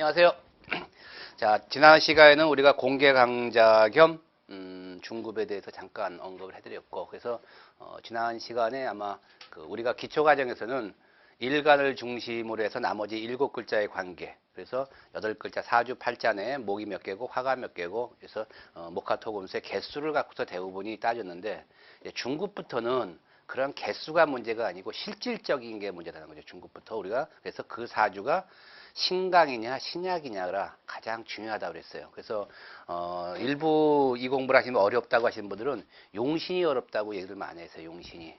안녕하세요. 자, 지난 시간에는 우리가 공개 강좌 겸 중급에 대해서 잠깐 언급을 해드렸고, 그래서 지난 시간에 아마 우리가 기초과정에서는 일간을 중심으로 해서 나머지 7글자의 관계, 그래서 8글자 사주 팔자내 목이 몇 개고 화가 몇 개고, 그래서 목화토금수의 개수를 갖고서 대부분이 따졌는데, 중급부터는 그런 개수가 문제가 아니고 실질적인 게 문제라는 거죠. 중급부터 우리가. 그래서 그 사주가 신강이냐 신약이냐가 가장 중요하다고 그랬어요. 그래서 일부 이 공부를 하시면 어렵다고 하시는 분들은 용신이 어렵다고 얘기를 많이 했어요. 용신이.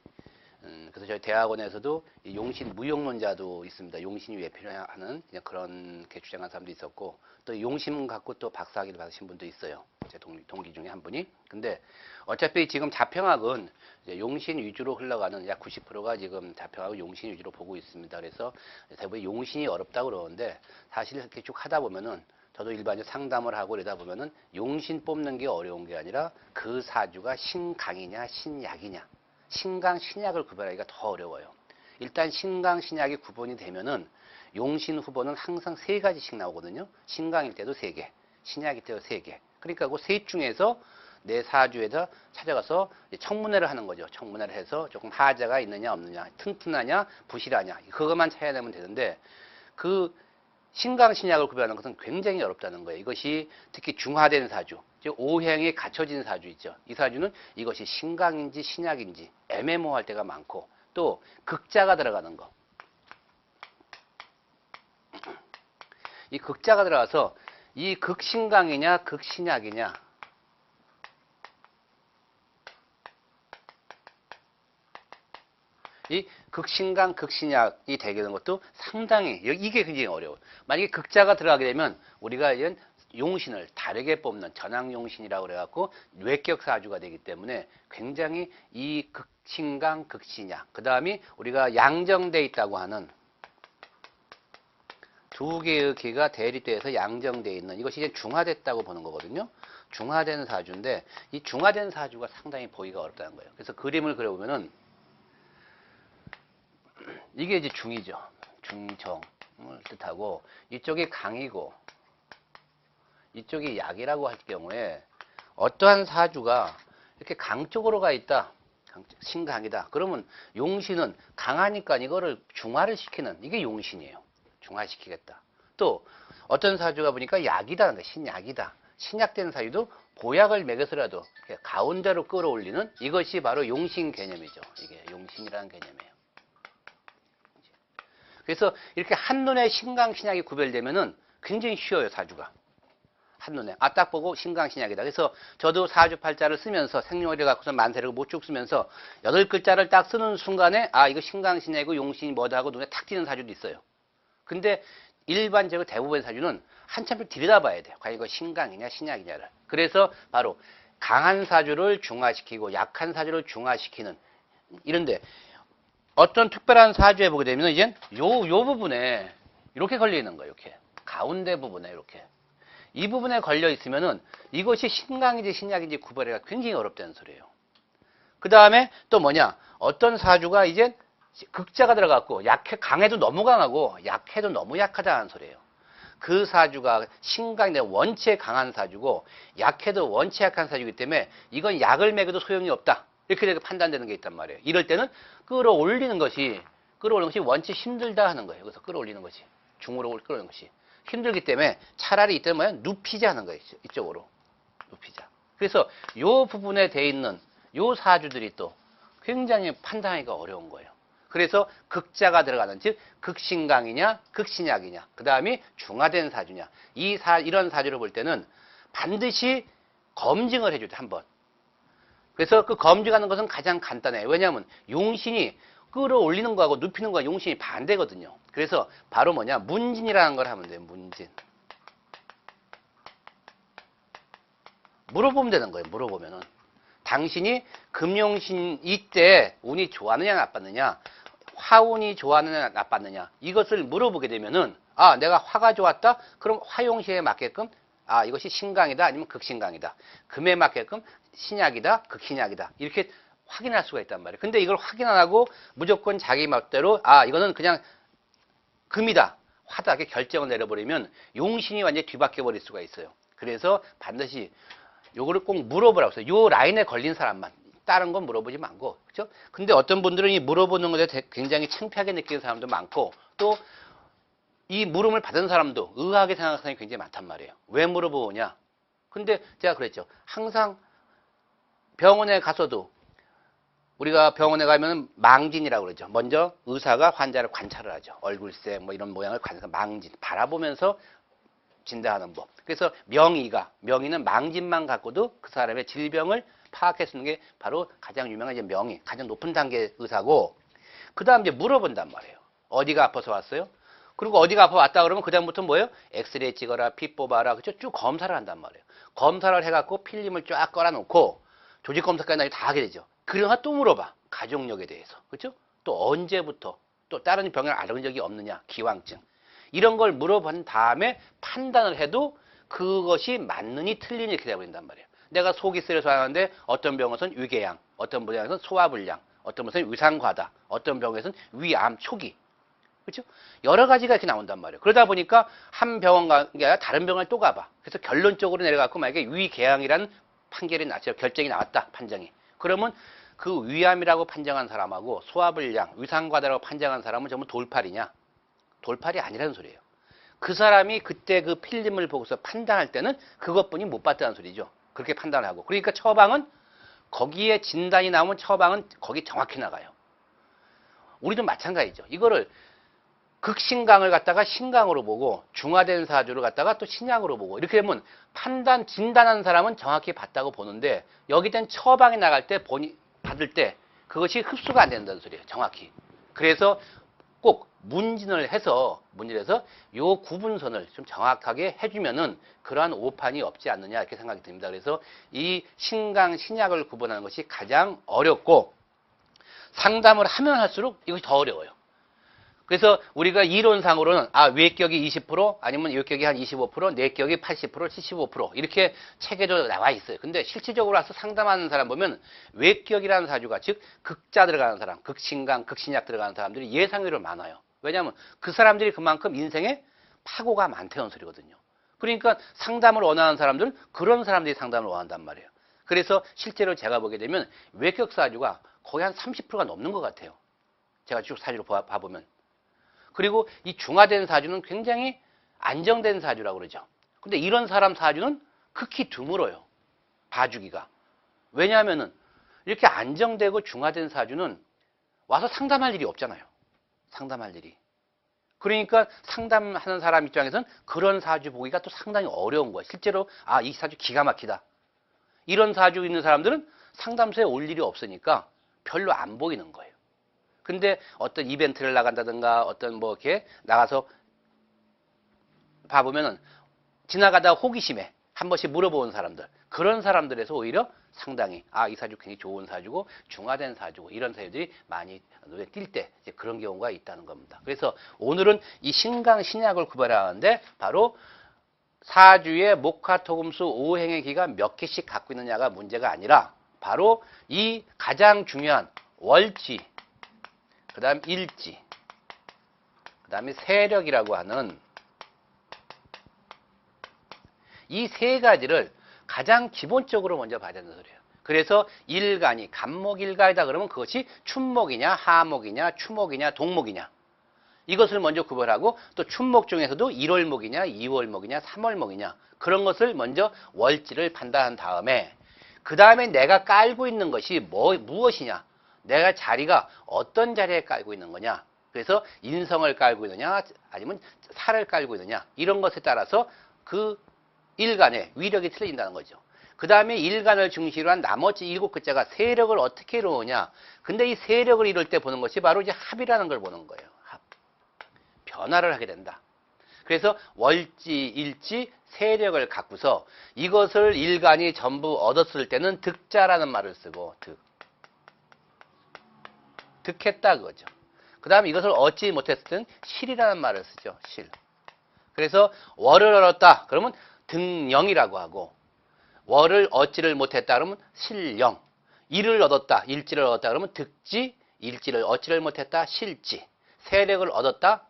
그래서 저희 대학원에서도 이 용신 무용론자도 있습니다. 용신이 왜 필요하는 그런 게 주장한 사람도 있었고, 또 용신 갖고 또 박사학위를 받으신 분도 있어요. 제 동기 중에 한 분이. 근데 어차피 지금 자평학은 이제 용신 위주로 흘러가는 약 90%가 지금 자평학을 용신 위주로 보고 있습니다. 그래서 대부분 용신이 어렵다고 그러는데, 사실 이렇게 쭉 하다 보면은 저도 일반적으로 상담을 하고 이러다 보면은 용신 뽑는 게 어려운 게 아니라 그 사주가 신강이냐 신약이냐, 신강 신약을 구별하기가 더 어려워요. 일단 신강 신약이 구분이 되면은 용신 후보는 항상 3가지씩 나오거든요. 신강일 때도 3개, 신약일 때도 3개. 그러니까 그 셋 중에서 내 사주에서 찾아가서 청문회를 하는 거죠. 청문회를 해서 조금 하자가 있느냐 없느냐, 튼튼하냐 부실하냐, 그것만 찾아내면 되는데, 그 신강 신약을 구별하는 것은 굉장히 어렵다는 거예요. 이것이 특히 중화된 사주, 즉 오행이 갖춰진 사주 있죠. 이 사주는 이것이 신강인지 신약인지 애매모호할 때가 많고, 또 극자가 들어가는 거. 이 극자가 들어가서 이 극신강이냐 극신약이냐, 이 극신강 극신약이 되게 되는 것도 상당히, 이게 굉장히 어려워요. 만약에 극자가 들어가게 되면 우리가 이런 용신을 다르게 뽑는 전항용신이라고 그래갖고 외격 사주가 되기 때문에 굉장히 이 극신강 극신약, 그 다음에 우리가 양정돼 있다고 하는 2개의 기가 대립돼서 양정돼 있는, 이것이 이제 중화됐다고 보는 거거든요. 중화된 사주인데, 이 중화된 사주가 상당히 보기가 어렵다는 거예요. 그래서 그림을 그려보면은 이게 이제 중이죠. 중정을 뜻하고, 이쪽이 강이고 이쪽이 약이라고 할 경우에, 어떠한 사주가 이렇게 강 쪽으로 가 있다, 신강이다, 그러면 용신은 강하니까 이거를 중화를 시키는, 이게 용신이에요. 중화시키겠다. 또 어떤 사주가 보니까 약이다, 신약이다, 신약된 사주도 보약을 먹여서라도 가운데로 끌어올리는, 이것이 바로 용신 개념이죠. 이게 용신이라는 개념이에요. 그래서 이렇게 한눈에 신강 신약이 구별되면은 굉장히 쉬워요. 사주가 한눈에 딱 보고 신강 신약이다. 그래서 저도 사주 팔자를 쓰면서 생년월일 갖고서 만세를 못 쭉 쓰면서 8글자를 딱 쓰는 순간에 이거 신강 신약이고 용신이 뭐다 하고 눈에 탁 띄는 사주도 있어요. 근데 일반적으로 대부분의 사주는 한참 들여다봐야 돼요. 과연 이거 신강이냐 신약이냐를. 그래서 바로 강한 사주를 중화시키고 약한 사주를 중화시키는, 이런데 어떤 특별한 사주에 보게 되면 이제 요 부분에 이렇게 걸려 있는 거예요. 이렇게 가운데 부분에 이렇게 이 부분에 걸려 있으면은 이것이 신강인지 신약인지 구별하기가 굉장히 어렵다는 소리예요. 그 다음에 또 뭐냐, 어떤 사주가 이제 극자가 들어갔고 강해도 너무 강하고 약해도 너무 약하다는 소리예요. 그 사주가 신강인데 원체 강한 사주고 약해도 원체 약한 사주이기 때문에 이건 약을 먹여도 소용이 없다, 이렇게 판단되는 게 있단 말이에요. 이럴 때는 끌어올리는 것이 원체 힘들다 하는 거예요. 그래서 끌어올리는 것이, 중으로 끌어올리는 것이 힘들기 때문에 차라리 이때는 뭐야, 눕히자 하는 거예요. 이쪽으로 눕히자. 그래서 요 부분에 돼 있는 요 사주들이 또 굉장히 판단하기가 어려운 거예요. 그래서 극자가 들어가는, 즉 극신강이냐 극신약이냐, 그 다음에 중화된 사주냐, 이런 사주를 볼 때는 반드시 검증을 해줘야 돼, 한번. 그래서 그 검증하는 것은 가장 간단해요. 왜냐하면 용신이 끌어올리는 거하고 눕히는 거하고 용신이 반대거든요. 그래서 바로 뭐냐, 문진이라는 걸 하면 돼요. 문진. 물어보면 되는 거예요. 물어보면은 당신이 금용신 이때 운이 좋았느냐 나빴느냐, 화운이 좋았느냐 나빴느냐, 이것을 물어보게 되면은 내가 화가 좋았다, 그럼 화용시에 맞게끔 이것이 신강이다 아니면 극신강이다, 금에 맞게끔 신약이다 극신약이다, 이렇게 확인할 수가 있단 말이에요. 근데 이걸 확인 안 하고 무조건 자기 멋대로 이거는 그냥 금이다, 화답게 결정을 내려버리면 용신이 완전히 뒤바뀌어 버릴 수가 있어요. 그래서 반드시 요거를 꼭 물어보라고 해서 요 라인에 걸린 사람만, 다른 건 물어보지 말고, 그죠? 근데 어떤 분들은 이 물어보는 것에 굉장히 창피하게 느끼는 사람도 많고, 또 이 물음을 받은 사람도 의아하게 생각하는 사람이 굉장히 많단 말이에요. 왜 물어보냐? 근데 제가 그랬죠. 항상 병원에 가서도 우리가 병원에 가면 망진이라고 그러죠. 먼저 의사가 환자를 관찰을 하죠. 얼굴색 뭐 이런 모양을 관찰, 망진 바라보면서 진단하는 법. 그래서 명의는 망진만 갖고도 그 사람의 질병을 파악해 주는 게 바로 가장 유명한 이제 명의, 가장 높은 단계 의사고, 그 다음 이제 물어본단 말이에요. 어디가 아파서 왔어요? 그리고 어디가 아파 왔다 그러면 그 다음부터 뭐예요? 엑스레이 찍어라, 피 뽑아라, 그죠? 쭉 검사를 한단 말이에요. 검사를 해갖고 필름을 쫙 깔아놓고 조직 검사까지 다 하게 되죠. 그러나 또 물어봐. 가족력에 대해서, 그죠? 또 언제부터, 또 다른 병을 앓은 적이 없느냐, 기왕증. 이런 걸 물어본 다음에 판단을 해도 그것이 맞느니 틀리니 이렇게 돼버린단 말이에요. 내가 속이 쓰려서 하는데 어떤 병에서는 위궤양, 어떤 병에서는 소화불량, 어떤 병에서는 위산과다, 어떤 병에서는 위암 초기. 그렇죠? 여러 가지가 이렇게 나온단 말이에요. 그러다 보니까 한 병원 가는 게 아니라 다른 병원을 또 가봐. 그래서 결론적으로 내려가고 만약에 위궤양이라는 판결이 났죠. 결정이 나왔다. 판정이. 그러면 그 위암이라고 판정한 사람하고 소화불량, 위산과다라고 판정한 사람은 전부 돌팔이냐? 돌팔이 아니라는 소리예요. 그 사람이 그때 그 필름을 보고서 판단할 때는 그것뿐이 못 봤다는 소리죠. 그렇게 판단을 하고. 그러니까 처방은 거기에 진단이 나오면 처방은 거기 정확히 나가요. 우리도 마찬가지죠. 이거를 극신강을 갖다가 신강으로 보고 중화된 사주를 갖다가 또 신약으로 보고 이렇게 되면 진단하는 사람은 정확히 봤다고 보는데 여기된 처방이 나갈 때 받을 때 그것이 흡수가 안 된다는 소리예요. 정확히. 그래서 꼭 문진을 해서 요 구분선을 좀 정확하게 해주면은 그러한 오판이 없지 않느냐 이렇게 생각이 듭니다. 그래서 이 신강, 신약을 구분하는 것이 가장 어렵고 상담을 하면 할수록 이것이 더 어려워요. 그래서 우리가 이론상으로는 외격이 20% 아니면 외격이 한 25%, 내격이 80%, 75% 이렇게 책에도 나와 있어요. 근데 실질적으로 와서 상담하는 사람 보면 외격이라는 사주가 즉 극자 들어가는 사람, 극신강, 극신약 들어가는 사람들이 예상외로 많아요. 왜냐하면 그 사람들이 그만큼 인생에 파고가 많다는 소리거든요. 그러니까 상담을 원하는 사람들은 그런 사람들이 상담을 원한단 말이에요. 그래서 실제로 제가 보게 되면 외격 사주가 거의 한 30%가 넘는 것 같아요. 제가 쭉 사주로 봐보면. 그리고 이 중화된 사주는 굉장히 안정된 사주라고 그러죠. 근데 이런 사람 사주는 극히 드물어요. 봐주기가. 왜냐하면은 이렇게 안정되고 중화된 사주는 와서 상담할 일이 없잖아요. 상담할 일이. 그러니까 상담하는 사람 입장에서는 그런 사주 보기가 또 상당히 어려운 거예요. 실제로 이 사주 기가 막히다. 이런 사주 있는 사람들은 상담소에 올 일이 없으니까 별로 안 보이는 거예요. 근데 어떤 이벤트를 나간다든가 어떤 뭐 이렇게 나가서 봐보면은 지나가다 호기심에 한 번씩 물어보는 사람들, 그런 사람들에서 오히려 상당히 이 사주 굉장히 좋은 사주고 중화된 사주고 이런 사주들이 많이 눈에 띌 때 그런 경우가 있다는 겁니다. 그래서 오늘은 이 신강 신약을 구별하는데 바로 사주의 목화토금수 오행의 기가 몇 개씩 갖고 있느냐가 문제가 아니라 바로 이 가장 중요한 월지, 그 다음 일지, 그 다음에 세력이라고 하는 이 세 가지를 가장 기본적으로 먼저 봐야 된다는 소리예요. 그래서 일간이 간목일가이다 그러면 그것이 춘목이냐 하목이냐 추목이냐 동목이냐 이것을 먼저 구별하고 또 춘목 중에서도 1월목이냐 2월목이냐 3월목이냐 그런 것을 먼저 월지를 판단한 다음에 그 다음에 내가 깔고 있는 것이 무엇이냐, 내가 자리가 어떤 자리에 깔고 있는 거냐, 그래서 인성을 깔고 있느냐 아니면 살을 깔고 있느냐 이런 것에 따라서 그 일간의 위력이 틀려진다는 거죠. 그 다음에 일간을 중심으로 한 나머지 7글자가 세력을 어떻게 이루느냐. 근데 이 세력을 이룰 때 보는 것이 바로 이제 합이라는 걸 보는 거예요. 합. 변화를 하게 된다. 그래서 월지, 일지, 세력을 갖고서 이것을 일간이 전부 얻었을 때는 득자라는 말을 쓰고 득했다 그거죠. 그 다음에 이것을 얻지 못했을 때는 실이라는 말을 쓰죠. 실. 그래서 월을 얻었다 그러면 등영이라고 하고 월을 얻지를 못했다 그러면 실영, 일을 얻었다, 일지를 얻었다 그러면 득지, 일지를 얻지를 못했다 실지, 세력을 얻었다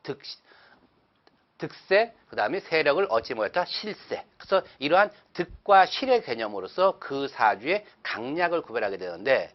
득세, 그 다음에 세력을 얻지 못했다 실세. 그래서 이러한 득과 실의 개념으로서 그 사주의 강약을 구별하게 되는데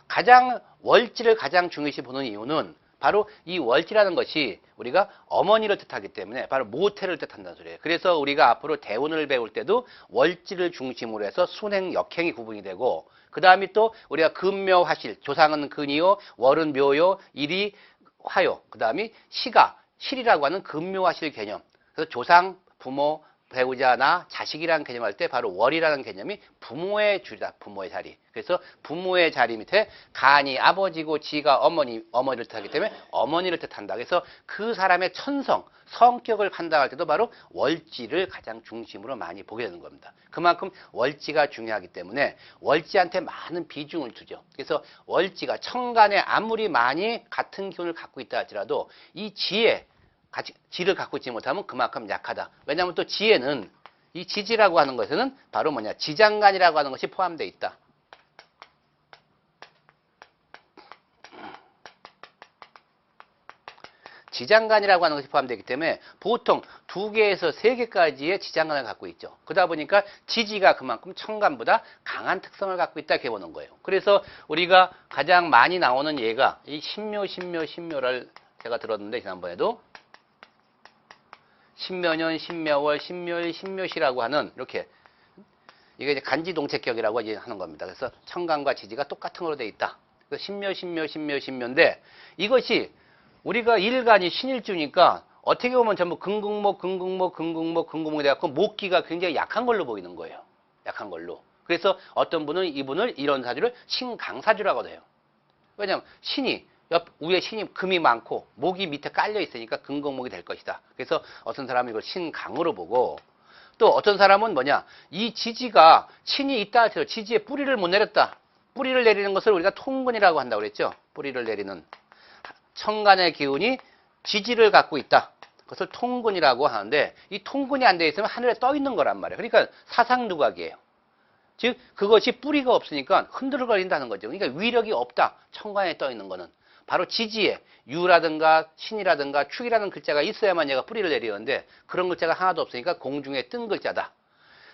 가장 월지를 가장 중요시 보는 이유는 바로 이 월지라는 것이 우리가 어머니를 뜻하기 때문에 바로 모태를 뜻한다는 소리예요. 그래서 우리가 앞으로 대운을 배울 때도 월지를 중심으로 해서 순행, 역행이 구분이 되고 그 다음에 또 우리가 금묘, 화실, 조상은 근이요, 월은 묘요, 일이 화요, 그 다음에 시가 실이라고 하는 금묘, 화실 개념. 그래서 조상, 부모, 배우자나 자식이라는 개념을 할 때 바로 월이라는 개념이 부모의 줄이다. 부모의 자리. 그래서 부모의 자리 밑에 간이 아버지고 지가 어머니를 뜻하기 때문에 어머니를 뜻한다. 그래서 그 사람의 천성, 성격을 판단할 때도 바로 월지를 가장 중심으로 많이 보게 되는 겁니다. 그만큼 월지가 중요하기 때문에 월지한테 많은 비중을 두죠. 그래서 월지가 천간에 아무리 많이 같은 기운을 갖고 있다 할지라도 이 지를 갖고 있지 못하면 그만큼 약하다. 왜냐하면 또 지에는 이 지지라고 하는 것에는 바로 뭐냐 지장간이라고 하는 것이 포함되어 있다. 지장간이라고 하는 것이 포함되기 때문에 보통 2개에서 3개까지의 지장간을 갖고 있죠. 그러다 보니까 지지가 그만큼 천간보다 강한 특성을 갖고 있다 이렇게 보는 거예요. 그래서 우리가 가장 많이 나오는 예가 이 신묘를 제가 들었는데 지난번에도 신묘년, 신묘월, 신묘일, 신묘시라고 하는 이렇게 이게 이제 간지동책격이라고 이제 하는 겁니다. 그래서 천간과 지지가 똑같은 걸로 되어 있다. 그래서 신묘인데 이것이 우리가 일간이 신일주니까 어떻게 보면 전부 금국목이 돼갖고 목기가 굉장히 약한 걸로 보이는 거예요. 약한 걸로. 그래서 어떤 분은 이분을 이런 사주를 신강사주라고 해요. 왜냐하면 위에 신이 금이 많고 목이 밑에 깔려 있으니까 금국목이 될 것이다. 그래서 어떤 사람은 이걸 신강으로 보고 또 어떤 사람은 이 지지가 신이 있다 할지라도 지지에 뿌리를 못 내렸다. 뿌리를 내리는 것을 우리가 통근이라고 한다고 그랬죠. 뿌리를 내리는 천간의 기운이 지지를 갖고 있다. 그것을 통근이라고 하는데 이 통근이 안 돼 있으면 하늘에 떠 있는 거란 말이에요. 그러니까 사상누각이에요. 즉 그것이 뿌리가 없으니까 흔들거린다는 거죠. 그러니까 위력이 없다. 천간에 떠 있는 거는. 바로 지지에 유라든가 신이라든가 축이라는 글자가 있어야만 얘가 뿌리를 내리는데 그런 글자가 하나도 없으니까 공중에 뜬 글자다.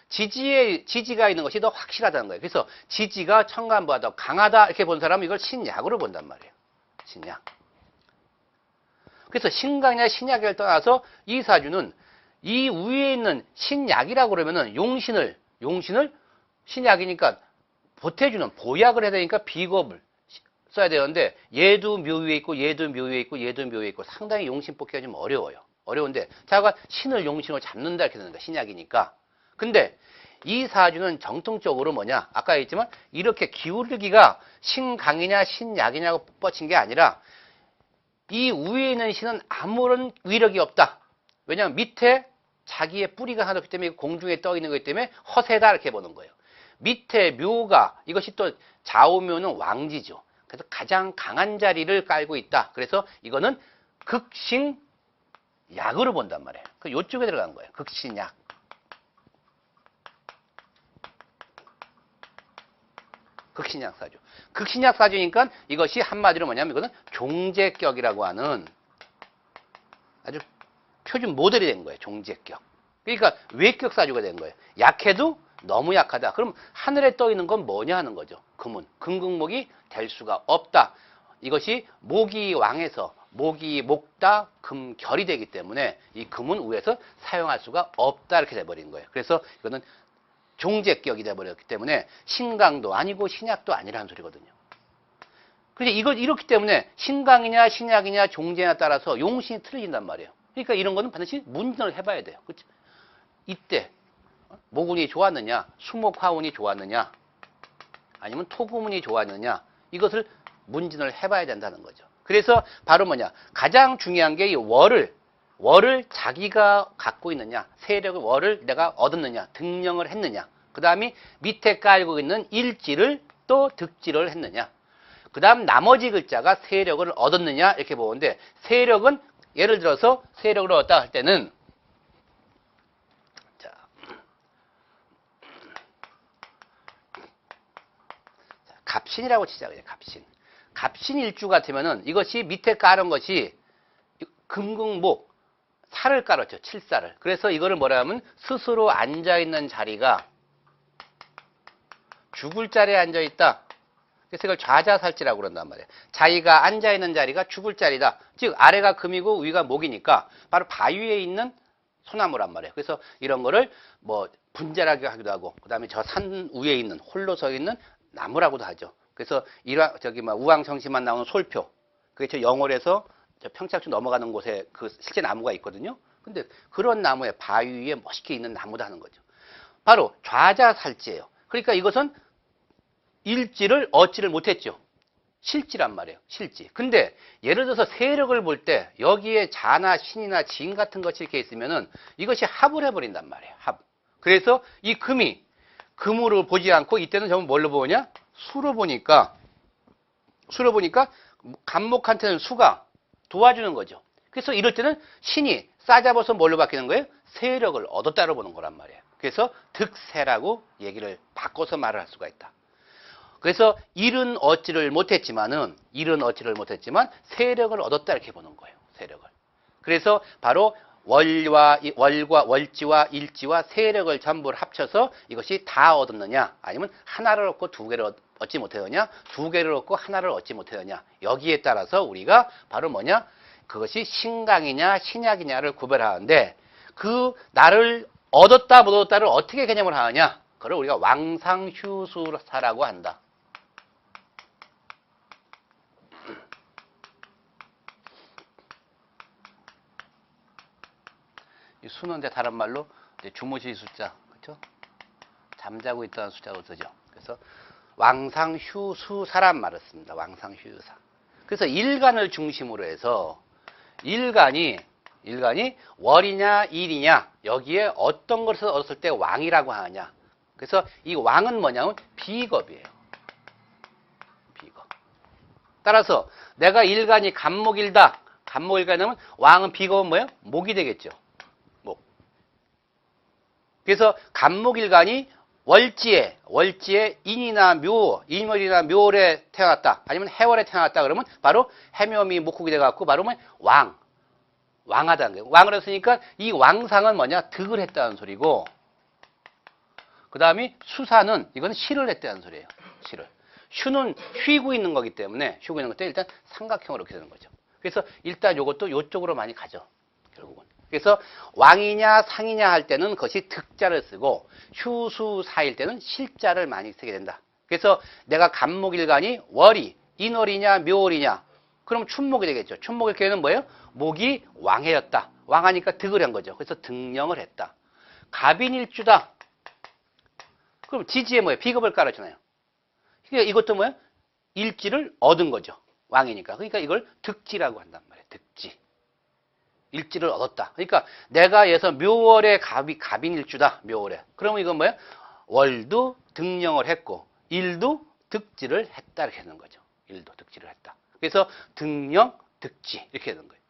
지지가 있는 것이 더 확실하다는 거예요. 그래서 지지가 천간보다 더 강하다 이렇게 본 사람은 이걸 신약으로 본단 말이에요. 신약. 그래서 신강이나 신약을 떠나서 이 사주는 이 위에 있는 신약이라고 그러면은 용신을 신약이니까 보태주는 보약을 해야 되니까 비겁을 써야 되는데 얘도 묘위에 있고 얘도 묘위에 있고 얘도 묘위에 있고 상당히 용신 뽑기가 좀 어려워요. 어려운데 자가 신을 용신으로 잡는다 이렇게 되는 거야. 신약이니까. 근데 이 사주는 정통적으로 아까 했지만 이렇게 기울기가 신강이냐 신약이냐고 뻗친 게 아니라 이 위에 있는 신은 아무런 위력이 없다. 왜냐하면 밑에 자기의 뿌리가 하나 없기 때문에 공중에 떠 있는 거기 때문에 허세다 이렇게 보는 거예요. 밑에 묘가 이것이 또 좌우묘는 왕지죠. 그래서 가장 강한 자리를 깔고 있다. 그래서 이거는 극신약으로 본단 말이에요. 그 요쪽에 들어간 거예요. 극신약. 극신약 사주. 극신약 사주니까 이것이 한마디로 뭐냐면 이거는 종재격이라고 하는 아주 표준 모델이 된 거예요. 종재격. 그러니까 외격 사주가 된 거예요. 약해도 너무 약하다. 그럼 하늘에 떠 있는 건 뭐냐 하는 거죠. 금은. 금국목이 될 수가 없다. 이것이 목이 왕에서 목이 목다 금결이 되기 때문에 이 금은 위에서 사용할 수가 없다 이렇게 돼버린 거예요. 그래서 이거는 종재격이 돼버렸기 때문에 신강도 아니고 신약도 아니라는 소리거든요. 그래서 이렇기 때문에 신강이냐 신약이냐 종재냐 따라서 용신이 틀려진단 말이에요. 그러니까 이런 거는 반드시 문진을 해봐야 돼요. 그렇죠? 이때 모군이 좋았느냐, 수목화운이 좋았느냐, 아니면 토구문이 좋았느냐, 이것을 문진을 해봐야 된다는 거죠. 그래서 바로 가장 중요한 게 이 월을 자기가 갖고 있느냐, 세력을 월을 내가 얻었느냐, 등령을 했느냐, 그 다음에 밑에 깔고 있는 일지를 또 득지를 했느냐, 그 다음 나머지 글자가 세력을 얻었느냐 이렇게 보는데 세력은 예를 들어서 세력을 얻었다 할 때는 갑신이라고 치자. 그냥 갑신. 갑신 일주 같으면은 이것이 밑에 깔은 것이 금국목 살을 깔았죠. 칠살을. 그래서 이거를 뭐라 하면 스스로 앉아있는 자리가 죽을 자리에 앉아있다. 그래서 이걸 좌자살지라고 그런단 말이에요. 자기가 앉아있는 자리가 죽을 자리다. 즉 아래가 금이고 위가 목이니까 바로 바위에 있는 소나무란 말이에요. 그래서 이런 거를 뭐 분재라고 하기도 하고, 그 다음에 저 산 위에 있는 홀로 서 있는 나무라고도 하죠. 그래서 우왕청심만 나오는 솔표, 그게 저 영월에서 저 평창주 넘어가는 곳에 그 실제 나무가 있거든요. 근데 그런 나무에 바위 위에 멋있게 있는 나무다 하는 거죠. 바로 좌자살지예요. 그러니까 이것은 일지를 얻지를 못했죠. 실지란 말이에요. 실지. 근데 예를 들어서 세력을 볼 때 여기에 자나 신이나 진 같은 것이 이렇게 있으면은 이것이 합을 해버린단 말이에요. 합. 그래서 이 금이 금으로 보지 않고 이때는 전부 뭘로 보냐? 수로 보니까 간목한테는 수가 도와주는 거죠. 그래서 이럴 때는 신이 싸잡아서 뭘로 바뀌는 거예요? 세력을 얻었다로 보는 거란 말이에요. 그래서 득세라고 얘기를 바꿔서 말을 할 수가 있다. 그래서 일은 얻지를 못했지만 세력을 얻었다 이렇게 보는 거예요. 세력을. 그래서 바로 월지와 일지와 세력을 전부 합쳐서 이것이 다 얻었느냐, 아니면 하나를 얻고 두 개를 얻지 못하느냐, 두 개를 얻고 하나를 얻지 못하느냐, 여기에 따라서 우리가 바로 뭐냐, 그것이 신강이냐 신약이냐를 구별하는데, 그 나를 얻었다 못 얻었다를 어떻게 개념을 하느냐, 그걸 우리가 왕상휴수사라고 한다. 이 수는 다른 말로 주무실 숫자, 그렇죠? 잠자고 있다는 숫자로 쓰죠. 그래서 왕상휴수사란 말을 씁니다. 왕상휴수사. 그래서 일간을 중심으로 해서 일간이 월이냐 일이냐, 여기에 어떤 것을 얻었을 때 왕이라고 하느냐. 그래서 이 왕은 뭐냐면 비겁이에요. 비겁. 따라서 내가 일간이 간목일다. 간목일간이면 왕은 비겁은 뭐예요? 목이 되겠죠. 목. 그래서 간목일간이 월지에 인이나 묘월에 태어났다. 아니면 해월에 태어났다. 그러면 바로 해묘미 목국이 돼갖고 바로 뭐 왕하다는 거예요. 왕을 했으니까 이 왕상은 뭐냐? 득을 했다는 소리고, 그 다음에 수사는 이건 실을 했다는 소리예요. 실을. 휴는 쉬고 있는 거기 때문에 쉬고 있는 것때 일단 삼각형으로 이렇게 되는 거죠. 그래서 일단 요것도 이쪽으로 많이 가죠. 결국은. 그래서 왕이냐 상이냐 할 때는 그것이 득자를 쓰고, 휴수사일 때는 실자를 많이 쓰게 된다. 그래서 내가 간목일간이 월이 인월이냐 묘월이냐, 그럼 춘목이 되겠죠. 춘목일 경우에는 뭐예요? 목이 왕해였다. 왕하니까 득을 한 거죠. 그래서 득령을 했다. 갑인일주다. 그럼 지지에 뭐예요? 비겁을 깔아주나요? 그러니까 이것도 뭐예요? 일지를 얻은 거죠. 왕이니까. 그러니까 이걸 득지라고 한단 말이에요. 득지. 일지를 얻었다. 그러니까 내가 예서 묘월에 갑인일주다. 묘월에. 그러면 이건 뭐예요? 월도 득령을 했고 일도 득지를 했다. 이렇게 되는 거죠. 일도 득지를 했다. 그래서 득령, 득지 이렇게 되는 거예요.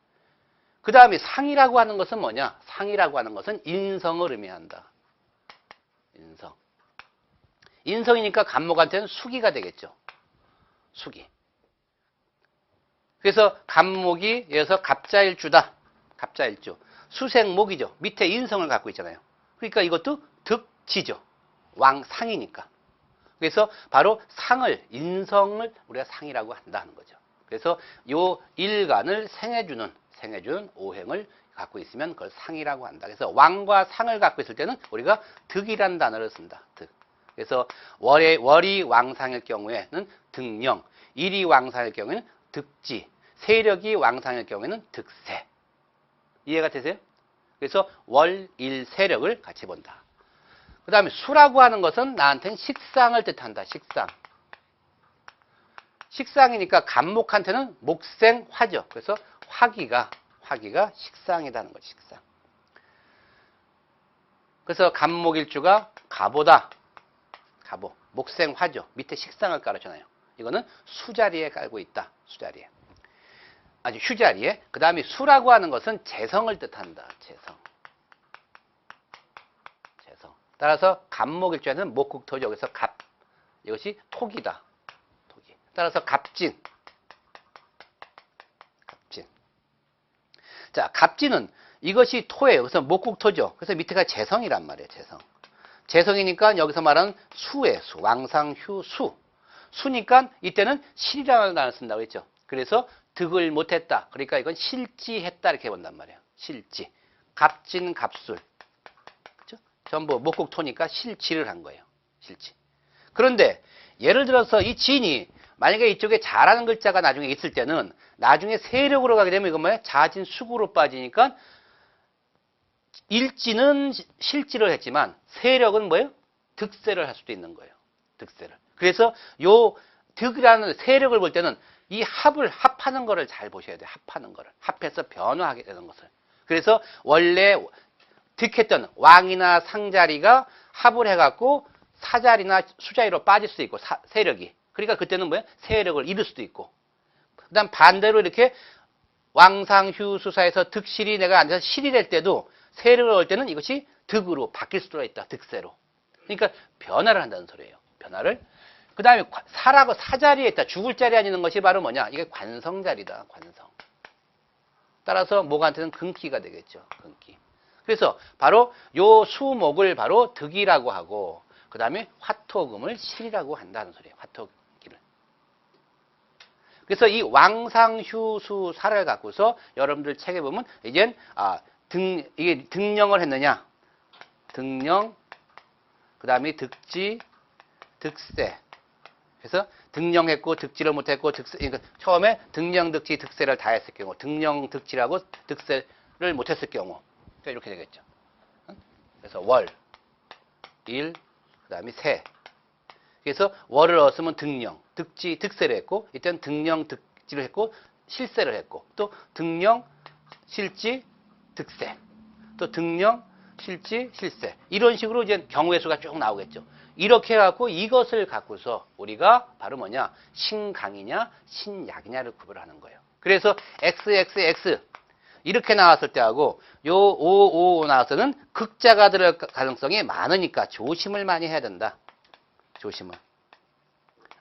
그 다음에 상이라고 하는 것은 뭐냐? 상이라고 하는 것은 인성을 의미한다. 인성. 인성이니까 간목한테는 수기가 되겠죠. 수기. 그래서 간목이 여기서 갑자일주다. 갑자일주. 수생목이죠. 밑에 인성을 갖고 있잖아요. 그러니까 이것도 득지죠. 왕상이니까. 그래서 바로 상을, 인성을 우리가 상이라고 한다는 거죠. 그래서 요 일간을 생해주는 오행을 갖고 있으면 그걸 상이라고 한다. 그래서 왕과 상을 갖고 있을 때는 우리가 득이란 단어를 쓴다. 득. 그래서 월이 왕상일 경우에는 득령, 일이 왕상일 경우에는 득지, 세력이 왕상일 경우에는 득세. 이해가 되세요? 그래서 월, 일, 세력을 같이 본다. 그 다음에 수라고 하는 것은 나한테는 식상을 뜻한다. 식상. 식상이니까 간목한테는 목생 화죠. 그래서 화기가 식상이라는 거지. 식상. 그래서 간목일주가 가보다. 가보. 목생 화죠. 밑에 식상을 깔아주나요? 이거는 수자리에 깔고 있다. 수자리에. 아주 휴자리에. 그 다음에 수라고 하는 것은 재성을 뜻한다. 재성. 따라서 간목일주에는 목국토죠. 그래서 갑. 이것이 토기다. 토기. 따라서 갑진. 갑진. 자, 갑진은 이것이 토예요. 그래서 목국토죠. 그래서 밑에가 재성이란 말이에요. 재성. 재성이니까 여기서 말하는 수예요. 수. 왕상휴 수. 수니까 이때는 실이라는 단어를 쓴다고 했죠. 그래서 득을 못했다. 그러니까 이건 실지했다 이렇게 본단 말이에요. 실지. 갑진 갑술. 그렇죠? 전부 목국토니까 실지를 한 거예요. 실지. 그런데 예를 들어서 이 진이 만약에 이쪽에 자라는 글자가 나중에 있을 때는 나중에 세력으로 가게 되면 이건 뭐예요? 자진 수구로 빠지니까 일지는 실지를 했지만 세력은 뭐예요? 득세를 할 수도 있는 거예요. 득세를. 그래서 요 득이라는 세력을 볼 때는 이 합하는 거를 잘 보셔야 돼요. 합하는 거를. 합해서 변화하게 되는 것을. 그래서 원래 득했던 왕이나 상자리가 합을 해갖고 사자리나 수자리로 빠질 수 있고 세력이. 그러니까 그때는 뭐예요? 세력을 잃을 수도 있고. 그 다음 반대로 이렇게 왕상휴수사에서 득실이 내가 앉아서 실이 될 때도 세력을 얻을 때는 이것이 득으로 바뀔 수도 있다. 득세로. 그러니까 변화를 한다는 소리예요. 변화를. 그 다음에 사라고 사자리에 있다. 죽을 자리에 앉는 것이 바로 뭐냐? 이게 관성자리다. 관성. 따라서 목한테는 근기가 되겠죠. 근기. 그래서 바로 요 수목을 바로 득이라고 하고 그 다음에 화토금을 실이라고 한다는 소리예요. 화토기를. 그래서 이 왕상휴수사를 갖고서 여러분들 책에 보면 이젠 이게 등령을 했느냐? 등령, 그 다음에 득지, 득세. 그래서 등령했고 득지를 못했고 득세. 그러니까 처음에 등령, 득지, 득세를 다 했을 경우, 등령, 득지라고 득세를 못했을 경우, 그러니까 이렇게 되겠죠. 그래서 월, 일, 그 다음에 세. 그래서 월을 얻었으면 등령, 득지, 득세를 했고, 이때는 등령, 득지를 했고, 실세를 했고, 또 등령, 실지, 득세. 또 등령, 실지, 실세. 이런 식으로 이제 경우의 수가 쭉 나오겠죠. 이렇게 해갖고 이것을 갖고서 우리가 바로 뭐냐? 신강이냐, 신약이냐를 구별하는 거예요. 그래서 XXX 이렇게 나왔을 때하고 요 555 나와서는 극자가 들어갈 가능성이 많으니까 조심을 많이 해야 된다. 조심을.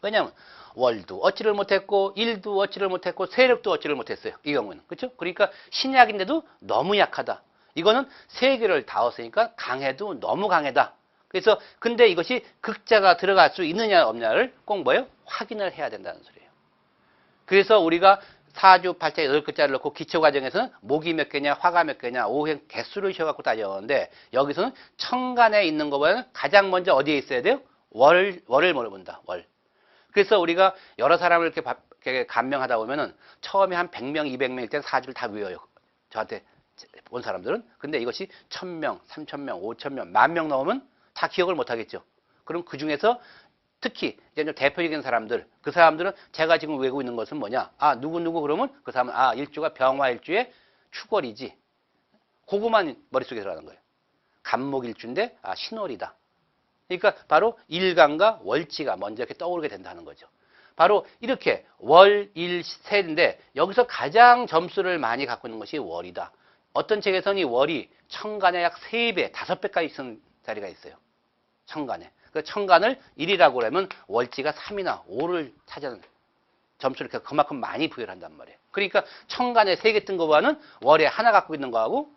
왜냐하면 월도 얻지를 못했고 일도 얻지를 못했고 세력도 얻지를 못했어요. 이 경우는. 그렇죠? 그러니까 신약인데도 너무 약하다. 이거는 세 개를 다 얻으니까 강해도 너무 강하다. 그래서 근데 이것이 극자가 들어갈 수 있느냐 없느냐를 꼭 뭐예요? 확인을 해야 된다는 소리예요. 그래서 우리가 사주, 팔자, 8글자를 넣고 기초과정에서는 목이 몇 개냐, 화가 몇 개냐, 오행 개수를 쉬어갖고 따져오는데 여기서는 천간에 있는 것보다는 가장 먼저 어디에 있어야 돼요? 월을 물어본다. 월. 그래서 우리가 여러 사람을 이렇게 감명하다 보면은 처음에 한 100명, 200명일 땐 사주를 다 외워요. 저한테 본 사람들은. 근데 이것이 1000명, 3000명, 5000명, 10,000명 나오면 다 기억을 못 하겠죠. 그럼 그 중에서 특히 이제 좀 대표적인 사람들, 그 사람들은 제가 지금 외우고 있는 것은 뭐냐? 누구 그러면 그 사람은 일주가 병화일주의 축월이지. 그거만 머릿속에 들어가는 거예요. 간목일주인데 신월이다. 그러니까 바로 일간과 월지가 먼저 이렇게 떠오르게 된다는 거죠. 바로 이렇게 월, 일, 세인데 여기서 가장 점수를 많이 갖고 있는 것이 월이다. 어떤 책에서는 이 월이 천간에 약 3배, 5배까지 쓰는 자리가 있어요. 천간에. 그 천간을 1이라고 그러면 월지가 3이나 5를 차지하는 점수를 그만큼 많이 부여를 한단 말이에요. 그러니까 천간에 3개 뜬 거와는 월에 하나 갖고 있는 거하고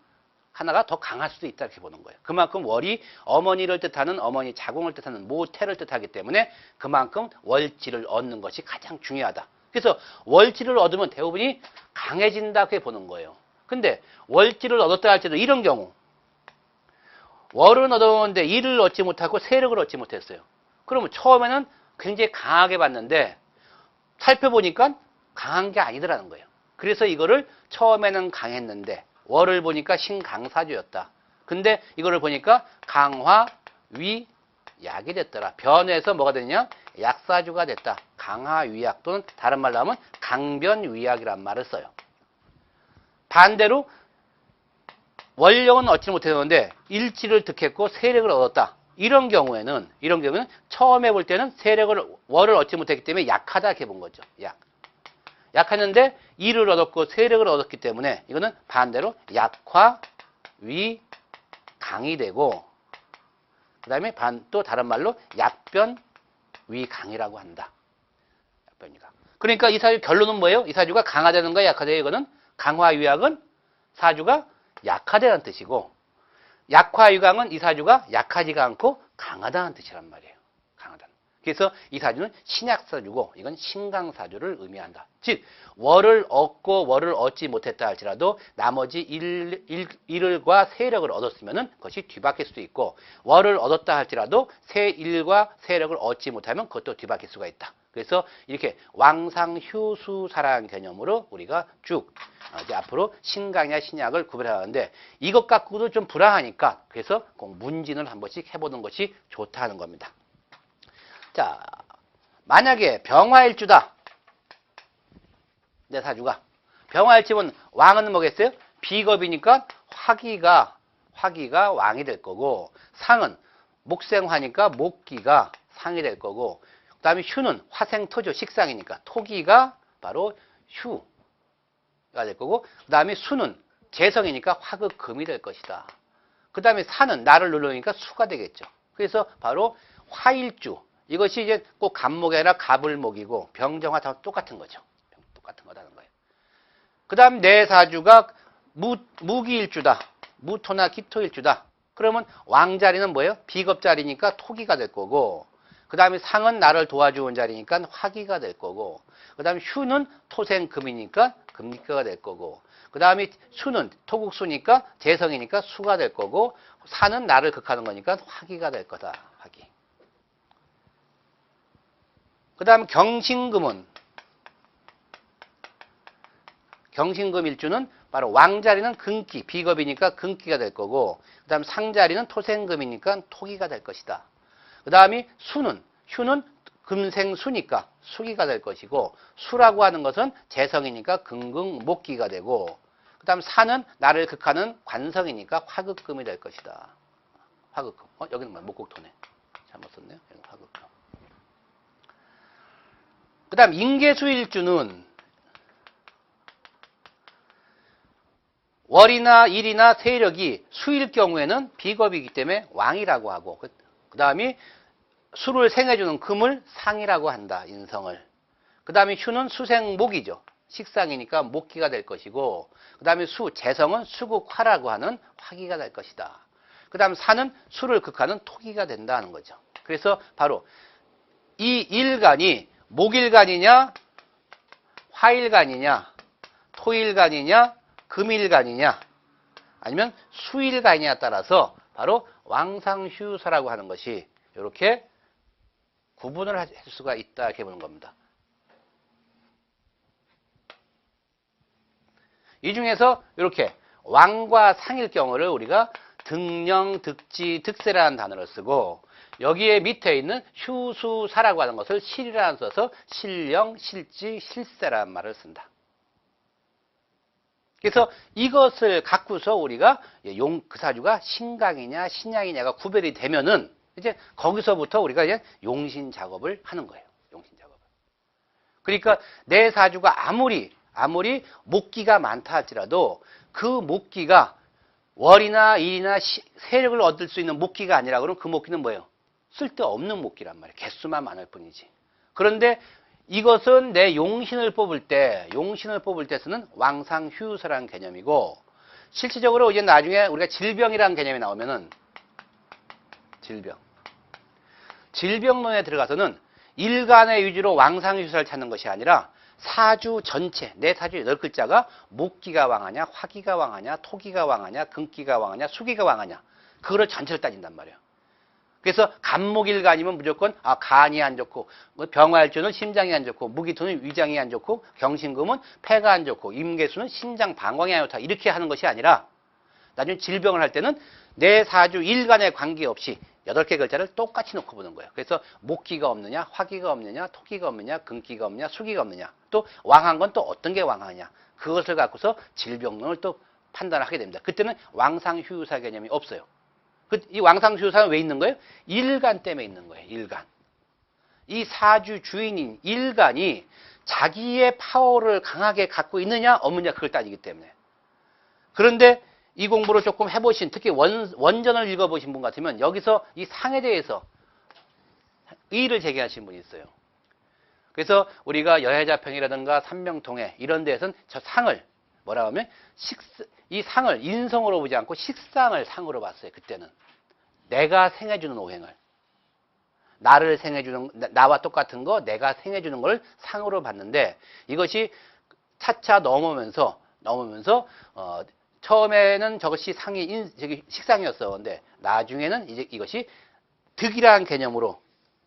하나가 더 강할 수도 있다 이렇게 보는 거예요. 그만큼 월이 어머니를 뜻하는 어머니 자궁을 뜻하는 모태를 뜻하기 때문에 그만큼 월지를 얻는 것이 가장 중요하다. 그래서 월지를 얻으면 대부분이 강해진다 그렇게 보는 거예요. 근데 월지를 얻었다 할지도 이런 경우 월은 얻었는데 일을 얻지 못하고 세력을 얻지 못했어요. 그러면 처음에는 굉장히 강하게 봤는데 살펴보니까 강한 게 아니더라는 거예요. 그래서 이거를 처음에는 강했는데 월을 보니까 신강사주였다. 근데 이거를 보니까 강화, 위, 약이 됐더라. 변해서 뭐가 됐냐? 약사주가 됐다. 강화, 위약 또는 다른 말로 하면 강변위약이란 말을 써요. 반대로 월령은 얻지 못했는데 일지를 득했고 세력을 얻었다. 이런 경우에는 처음에 볼 때는 월을 얻지 못했기 때문에 약하다 이렇게 본 거죠. 약했는데 일을 얻었고 세력을 얻었기 때문에 이거는 반대로 약화, 위, 강이 되고 그 다음에 또 다른 말로 약변, 위, 강이라고 한다. 약변, 위, 강. 그러니까 이 사주 결론은 뭐예요? 이 사주가 강하다는 거야, 약하다. 이거는 강화, 위약은 사주가 약하다는 뜻이고, 약화유강은 이 사주가 약하지가 않고 강하다는 뜻이란 말이에요. 강하다. 그래서 이 사주는 신약사주고 이건 신강사주를 의미한다. 즉 월을 얻고 월을 얻지 못했다 할지라도 나머지 일과 세력을 얻었으면 그것이 뒤바뀔 수도 있고, 월을 얻었다 할지라도 세일과 세력을 얻지 못하면 그것도 뒤바뀔 수가 있다. 그래서 이렇게 왕상휴수사라는 개념으로 우리가 쭉 이제 앞으로 신강이나 신약을 구별하는데, 이것 갖고도 좀 불안하니까 그래서 꼭 문진을 한 번씩 해보는 것이 좋다는 겁니다. 자, 만약에 병화일주다. 내 사주가 병화일주면 왕은 뭐겠어요? 비겁이니까 화기가 왕이 될 거고, 상은 목생화니까 목기가 상이 될 거고, 그 다음에 휴는 화생토죠. 식상이니까 토기가 바로 휴가 될 거고, 그 다음에 수는 재성이니까 화극금이 될 것이다. 그 다음에 사는 나를 누르니까 수가 되겠죠. 그래서 바로 화일주. 이것이 이제 꼭 갑목이 아니라 갑을목이고, 병정화 다 똑같은 거죠. 똑같은 거라는 거예요. 그 다음 내 사주가 무기일주다. 무토나 기토일주다. 그러면 왕자리는 뭐예요? 비겁자리니까 토기가 될 거고, 그 다음에 상은 나를 도와주는 자리니까 화기가 될 거고, 그 다음에 휴는 토생금이니까 금기가 될 거고, 그 다음에 수는 토국수니까 재성이니까 수가 될 거고, 사는 나를 극하는 거니까 화기가 될 거다. 화기. 그 다음 경신금은, 경신금 일주는 바로 왕자리는 금기, 비겁이니까 금기가 될 거고, 그 다음 상자리는 토생금이니까 토기가 될 것이다. 그 다음에 휴는 금생수니까 수기가 될 것이고, 수라고 하는 것은 재성이니까 금극목기가 되고, 그 다음 사는 나를 극하는 관성이니까 화극금이 될 것이다. 화극금. 여기는 뭐야? 목곡토네. 잘못 썼네요. 여기는 화극금. 그 다음 인계수일주는 월이나 일이나 세력이 수일 경우에는 비겁이기 때문에 왕이라고 하고, 그 다음에 수를 생해주는 금을 상이라고 한다. 인성을. 그 다음에 휴는 수생목이죠. 식상이니까 목기가 될 것이고, 그 다음에 재성은 수국화라고 하는 화기가 될 것이다. 그 다음 사는 수를 극하는 토기가 된다는 거죠. 그래서 바로 이 일간이 목일간이냐, 화일간이냐, 토일간이냐, 금일간이냐, 아니면 수일간이냐에 따라서 바로 왕상휴사라고 하는 것이 이렇게 구분을 할 수가 있다, 이렇게 보는 겁니다. 이 중에서 이렇게 왕과 상일 경우를 우리가 등령, 득지, 득세라는 단어를 쓰고, 여기에 밑에 있는 휴수사라고 하는 것을 실이라는 써서 실령, 실지, 실세라는 말을 쓴다. 그래서 이것을 갖고서 우리가 그 사주가 신강이냐 신약이냐가 구별이 되면은 이제 거기서부터 우리가 이제 용신 작업을 하는 거예요. 용신 작업을. 그러니까 내 사주가 아무리 목기가 많다 할지라도 그 목기가 월이나 일이나 세력을 얻을 수 있는 목기가 아니라 그러면 그 목기는 뭐예요? 쓸데없는 목기란 말이에요. 개수만 많을 뿐이지. 그런데 이것은 내 용신을 뽑을 때 쓰는 왕상휴유사라는 개념이고, 실질적으로 이제 나중에 우리가 질병이라는 개념이 나오면은 질병론에 들어가서는 일간의 위주로 왕상휴유사를 찾는 것이 아니라 사주 전체, 내 사주의 10글자가 목기가 왕하냐, 화기가 왕하냐, 토기가 왕하냐, 금기가 왕하냐, 수기가 왕하냐, 그거를 전체를 따진단 말이에요. 그래서 간목일간이면 무조건 간이 안 좋고, 병화일주는 심장이 안 좋고, 무기토는 위장이 안 좋고, 경신금은 폐가 안 좋고, 임계수는 신장 방광이 안 좋다, 이렇게 하는 것이 아니라 나중에 질병을 할 때는 내 사주 일간에 관계없이 8개 글자를 똑같이 놓고 보는 거예요. 그래서 목기가 없느냐, 화기가 없느냐, 토기가 없느냐, 금기가 없느냐, 수기가 없느냐, 또 왕한 건 또 어떤 게 왕하냐, 그것을 갖고서 질병론을 또 판단하게 됩니다. 그때는 왕상휴유사 개념이 없어요. 이 왕상휴유사는 왜 있는 거예요? 일간 때문에 있는 거예요. 일간. 이 사주 주인인 일간이 자기의 파워를 강하게 갖고 있느냐 없느냐, 그걸 따지기 때문에. 그런데 이 공부를 조금 해보신, 특히 원전을 읽어보신 분 같으면 여기서 이 상에 대해서 의의를 제기하신 분이 있어요. 그래서 우리가 여해자평이라든가 삼명통해 이런 데에서는 저 상을 뭐라 하면 이 상을 인성으로 보지 않고 식상을 상으로 봤어요. 그때는 내가 생해주는 오행을, 나를 생해주는, 나와 똑같은 거 내가 생해주는 걸 상으로 봤는데, 이것이 차차 넘으면서 처음에는 저것이 저기 식상이었어. 근데 나중에는 이제 이것이 득이라는 개념으로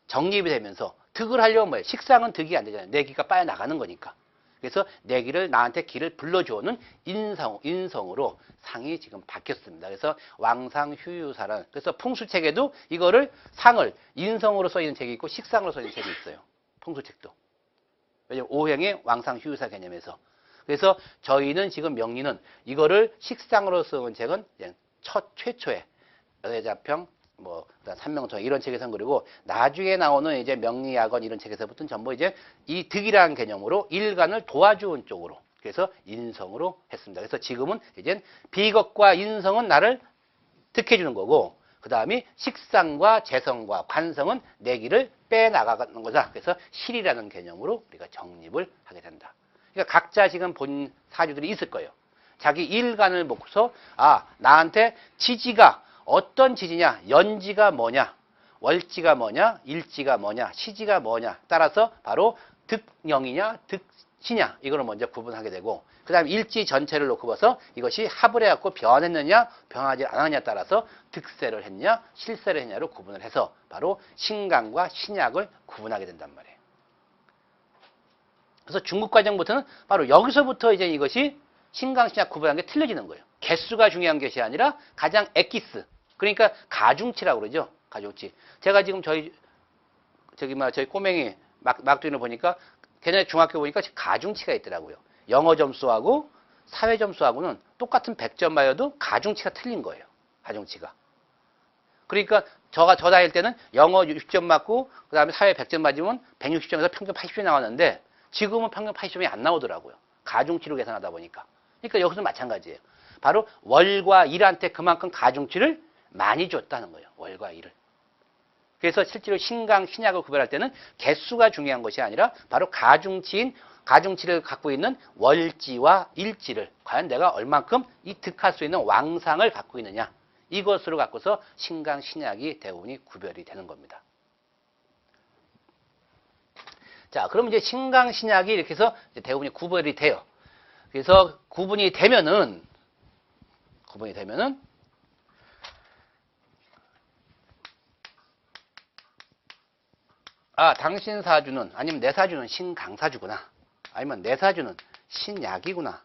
정립이 되면서, 득을 하려면 뭐예요? 식상은 득이 안 되잖아요. 내 기가 빠져나가는 거니까. 그래서 내 기를, 나한테 기를 불러주는 인성으로 상이 지금 바뀌었습니다. 그래서 왕상휴유사라는, 그래서 풍수책에도 이거를 상을 인성으로 써 있는 책이 있고 식상으로 써 있는 책이 있어요. 풍수책도. 왜냐면 오행의 왕상휴유사 개념에서. 그래서 저희는 지금 명리는 이거를 식상으로 쓰는 책은 최초에 여대자평, 삼명통 이런 책에서 그리고 나중에 나오는 이제 명리학원 이런 책에서부터는 전부 이제 이 득이라는 개념으로 일간을 도와주는 쪽으로, 그래서 인성으로 했습니다. 그래서 지금은 이제 비겁과 인성은 나를 득해주는 거고, 그 다음에 식상과 재성과 관성은 내 기를 빼나가는 거다. 그래서 실이라는 개념으로 우리가 정립을 하게 된다. 그러니까 각자 지금 본 사주들이 있을 거예요. 자기 일간을 보고서 나한테 지지가 어떤 지지냐, 연지가 뭐냐, 월지가 뭐냐, 일지가 뭐냐, 시지가 뭐냐 따라서 바로 득령이냐, 득시냐 이거를 먼저 구분하게 되고, 그 다음에 일지 전체를 놓고 봐서 이것이 합을 해갖고 변했느냐, 변하지 않았느냐 따라서 득세를 했냐, 실세를 했냐로 구분을 해서 바로 신강과 신약을 구분하게 된단 말이에요. 그래서 중국 과정부터는 바로 여기서부터 이제 이것이 신강, 신약 구분하는 게 틀려지는 거예요. 개수가 중요한 것이 아니라 가장 엑기스, 그러니까 가중치라고 그러죠. 가중치. 제가 지금 저희 꼬맹이 막둥이를 보니까 걔네 중학교 보니까 가중치가 있더라고요. 영어 점수하고 사회 점수하고는 똑같은 100점 맞아도 가중치가 틀린 거예요. 가중치가. 그러니까 저 다닐 때는 영어 60점 맞고 그다음에 사회 100점 맞으면 160점에서 평균 80점이 나왔는데 지금은 평균 80점이 안 나오더라고요. 가중치로 계산하다 보니까. 그러니까 여기서 마찬가지예요. 바로 월과 일한테 그만큼 가중치를 많이 줬다는 거예요. 월과 일을. 그래서 실제로 신강, 신약을 구별할 때는 개수가 중요한 것이 아니라 바로 가중치를 갖고 있는 월지와 일지를 과연 내가 얼만큼 이 득할 수 있는 왕상을 갖고 있느냐, 이것으로 갖고서 신강, 신약이 대부분이 구별이 되는 겁니다. 자, 그럼 이제 신강, 신약이 이렇게 해서 대부분이 구별이 돼요. 그래서 구분이 되면은 당신 사주는, 아니면 내 사주는 신강사주구나, 아니면 내 사주는 신약이구나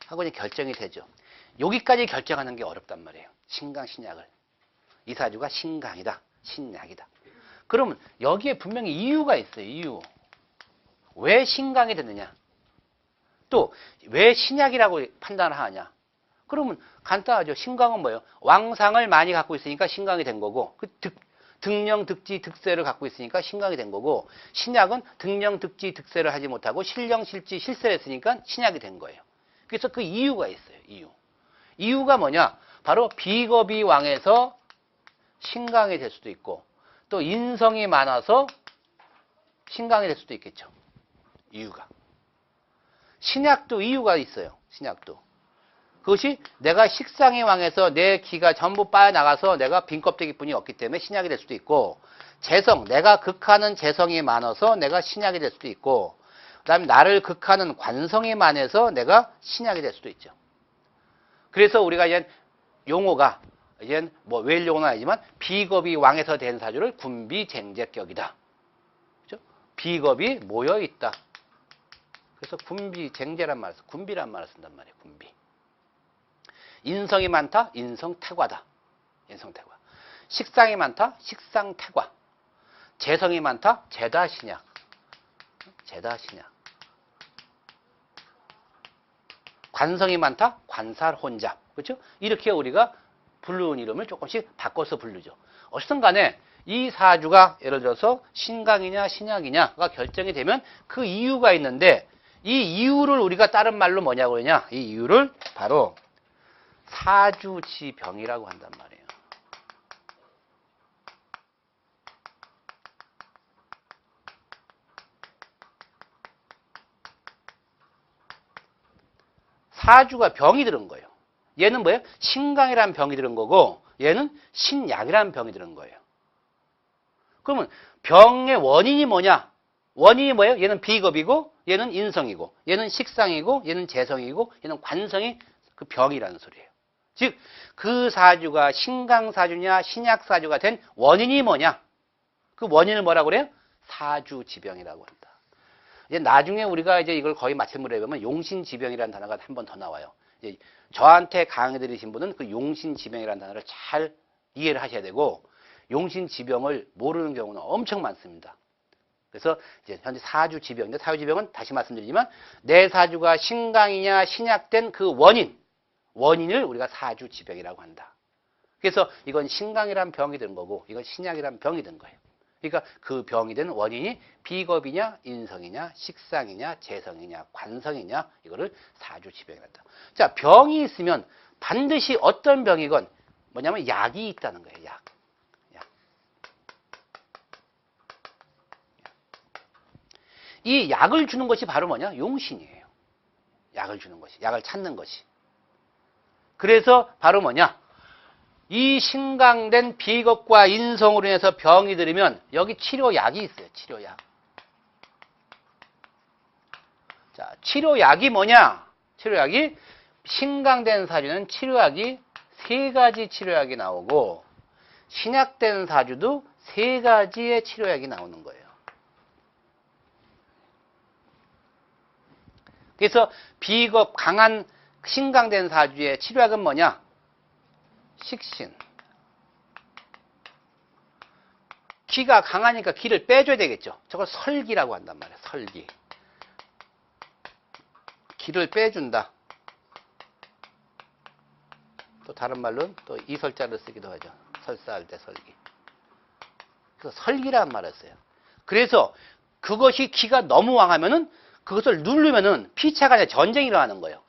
하고 이제 결정이 되죠. 여기까지 결정하는 게 어렵단 말이에요. 신강, 신약을. 이 사주가 신강이다, 신약이다. 그러면 여기에 분명히 이유가 있어요. 이유. 왜 신강이 됐느냐? 또 왜 신약이라고 판단을 하느냐? 그러면 간단하죠. 신강은 뭐예요? 왕상을 많이 갖고 있으니까 신강이 된 거고, 득령, 득지, 득세를 갖고 있으니까 신강이 된 거고, 신약은 득령, 득지, 득세를 하지 못하고 실령, 실지, 실세를 했으니까 신약이 된 거예요. 그래서 그 이유가 있어요. 이유가 뭐냐? 바로 비겁이 왕에서 신강이 될 수도 있고, 또 인성이 많아서 신강이 될 수도 있겠죠. 이유가. 신약도 이유가 있어요. 신약도. 그것이 내가 식상의 왕에서 내 기가 전부 빠져나가서 내가 빈 껍데기뿐이 없기 때문에 신약이 될 수도 있고, 재성, 내가 극하는 재성이 많아서 내가 신약이 될 수도 있고, 그 다음에 나를 극하는 관성이 많아서 내가 신약이 될 수도 있죠. 그래서 우리가 이제 용어가, 이제 외일 용어는 아니지만 비겁이 왕에서 된 사주를 군비쟁제격이다. 그죠? 비겁이 모여있다. 그래서 군비쟁제란 말을 써, 군비란 말을 쓴단 말이에요. 군비. 인성이 많다, 인성태과다. 인성태과. 식상이 많다, 식상태과. 재성이 많다, 재다신약. 재다신약. 관성이 많다, 관살혼잡. 그렇죠? 이렇게 우리가 부르는 이름을 조금씩 바꿔서 부르죠. 어쨌든 간에 이 사주가 예를 들어서 신강이냐 신약이냐가 결정이 되면 그 이유가 있는데, 이 이유를 우리가 다른 말로 뭐냐고 하냐? 이 이유를 바로 사주지병이라고 한단 말이에요. 사주가 병이 들은 거예요. 얘는 뭐예요? 신강이라는 병이 들은 거고 얘는 신약이라는 병이 들은 거예요. 그러면 병의 원인이 뭐냐? 원인이 뭐예요? 얘는 비겁이고 얘는 인성이고 얘는 식상이고 얘는 재성이고 얘는 관성이 그 병이라는 소리예요. 즉 그 사주가 신강사주냐 신약사주가 된 원인이 뭐냐? 그 원인을 뭐라고 그래요? 사주지병이라고 한다. 이제 나중에 우리가 이제 이걸 거의 마침으로 해보면 용신지병이라는 단어가 한 번 더 나와요. 이제 저한테 강의 들으신 분은 그 용신지병이라는 단어를 잘 이해를 하셔야 되고 용신지병을 모르는 경우는 엄청 많습니다. 그래서 이제 현재 사주지병인데 사주지병은 다시 말씀드리지만 내 사주가 신강이냐 신약된 그 원인을 우리가 사주지병이라고 한다. 그래서 이건 신강이란 병이 든 거고 이건 신약이란 병이 든 거예요. 그러니까 그 병이 된 원인이 비겁이냐 인성이냐 식상이냐 재성이냐 관성이냐 이거를 사주지병이라고 한다. 자, 병이 있으면 반드시 어떤 병이건 뭐냐면 약이 있다는 거예요. 약. 이 약을 주는 것이 바로 뭐냐? 용신이에요. 약을 주는 것이. 약을 찾는 것이. 그래서 바로 뭐냐? 이 신강된 비겁과 인성으로 인해서 병이 들으면 여기 치료약이 있어요. 치료약. 자, 치료약이 뭐냐? 치료약이 신강된 사주는 치료약이 3가지 치료약이 나오고 신약된 사주도 3가지의 치료약이 나오는 거예요. 그래서 비겁 강한 신강된 사주의 치료약은 뭐냐? 식신. 기가 강하니까 기를 빼줘야 되겠죠. 저걸 설기라고 한단 말이에요. 설기. 기를 빼준다. 또 다른 말로는 또 이설자를 쓰기도 하죠. 설사할 때 설기. 그래서 설기라는 말을 써요. 그래서 그것이 기가 너무 왕하면은 그것을 누르면은 피차 간에 전쟁이 일어나는 거예요.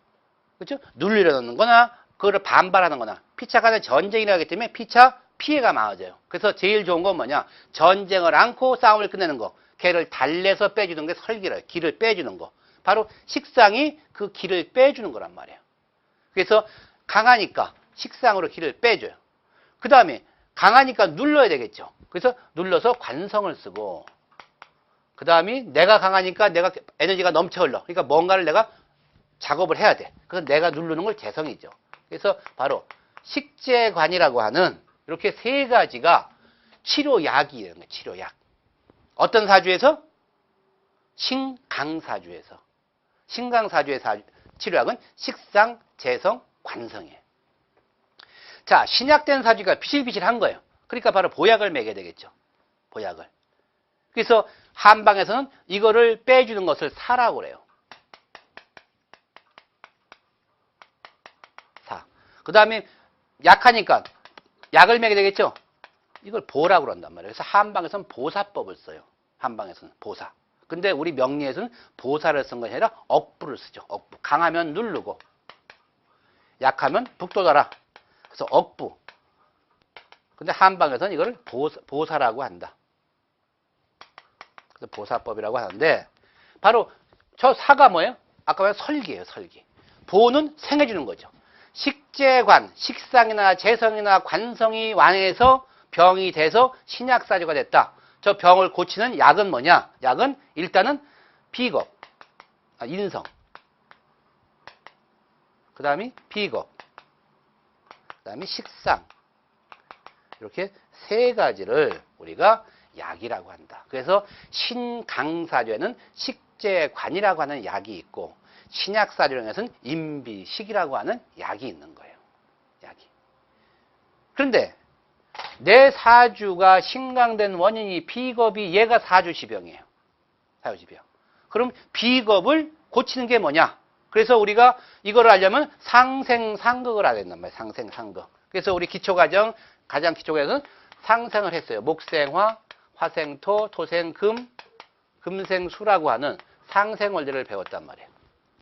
그렇죠? 누르려는 거나 그거를 반발하는 거나 피차 간에 전쟁이 일어나기 때문에 피차 피해가 많아져요. 그래서 제일 좋은 건 뭐냐? 전쟁을 않고 싸움을 끝내는 거. 걔를 달래서 빼주는 게 설기라요. 기를 빼주는 거. 바로 식상이 그 기를 빼주는 거란 말이에요. 그래서 강하니까 식상으로 기를 빼줘요. 그 다음에 강하니까 눌러야 되겠죠. 그래서 눌러서 관성을 쓰고 그 다음에 내가 강하니까 내가 에너지가 넘쳐 흘러. 그러니까 뭔가를 내가 작업을 해야 돼. 그래서 내가 누르는 걸 재성이죠. 그래서 바로 식재관이라고 하는 이렇게 3가지가 치료약이에요. 치료약. 어떤 사주에서? 신강사주에서. 신강사주의 치료약은 식상, 재성, 관성이에요. 자, 신약된 사주가 비실비실한 거예요. 그러니까 바로 보약을 먹여야 되겠죠. 보약을. 그래서 한방에서는 이거를 빼주는 것을 사라고 그래요. 사. 그 다음에 약하니까 약을 먹여야 되겠죠. 이걸 보라고 그런단 말이에요. 그래서 한방에서는 보사법을 써요. 한방에서는 보사. 근데 우리 명리에서는 보사를 쓴 것이 아니라 억부를 쓰죠. 억부. 강하면 누르고 약하면 북돋아라. 그래서 억부. 근데 한방에서는 이걸 보사라고 한다. 그래서 보사법이라고 하는데 바로 저 사가 뭐예요? 아까 말한 설기예요. 설기. 보는 생해주는 거죠. 식재관, 식상이나 재성이나 관성이 완해서 병이 돼서 신약사주가 됐다. 저 병을 고치는 약은 뭐냐? 약은 일단은 비겁, 인성. 그 다음에 비겁. 그 다음에 식상. 이렇게 3가지를 우리가 약이라고 한다. 그래서 신강사주에는 식재관이라고 하는 약이 있고 신약사주에서는 임비식이라고 하는 약이 있는 거예요. 약이. 그런데 내 사주가 신강된 원인이 비겁이 얘가 사주지병이에요. 사주지병. 그럼 비겁을 고치는 게 뭐냐? 그래서 우리가 이거를 알려면 상생상극을 알아야 된단 말이에요. 상생상극. 그래서 우리 기초과정 가장 기초과정은 상생을 했어요. 목생화, 화생토, 토생금, 금생수라고 하는 상생원리를 배웠단 말이에요.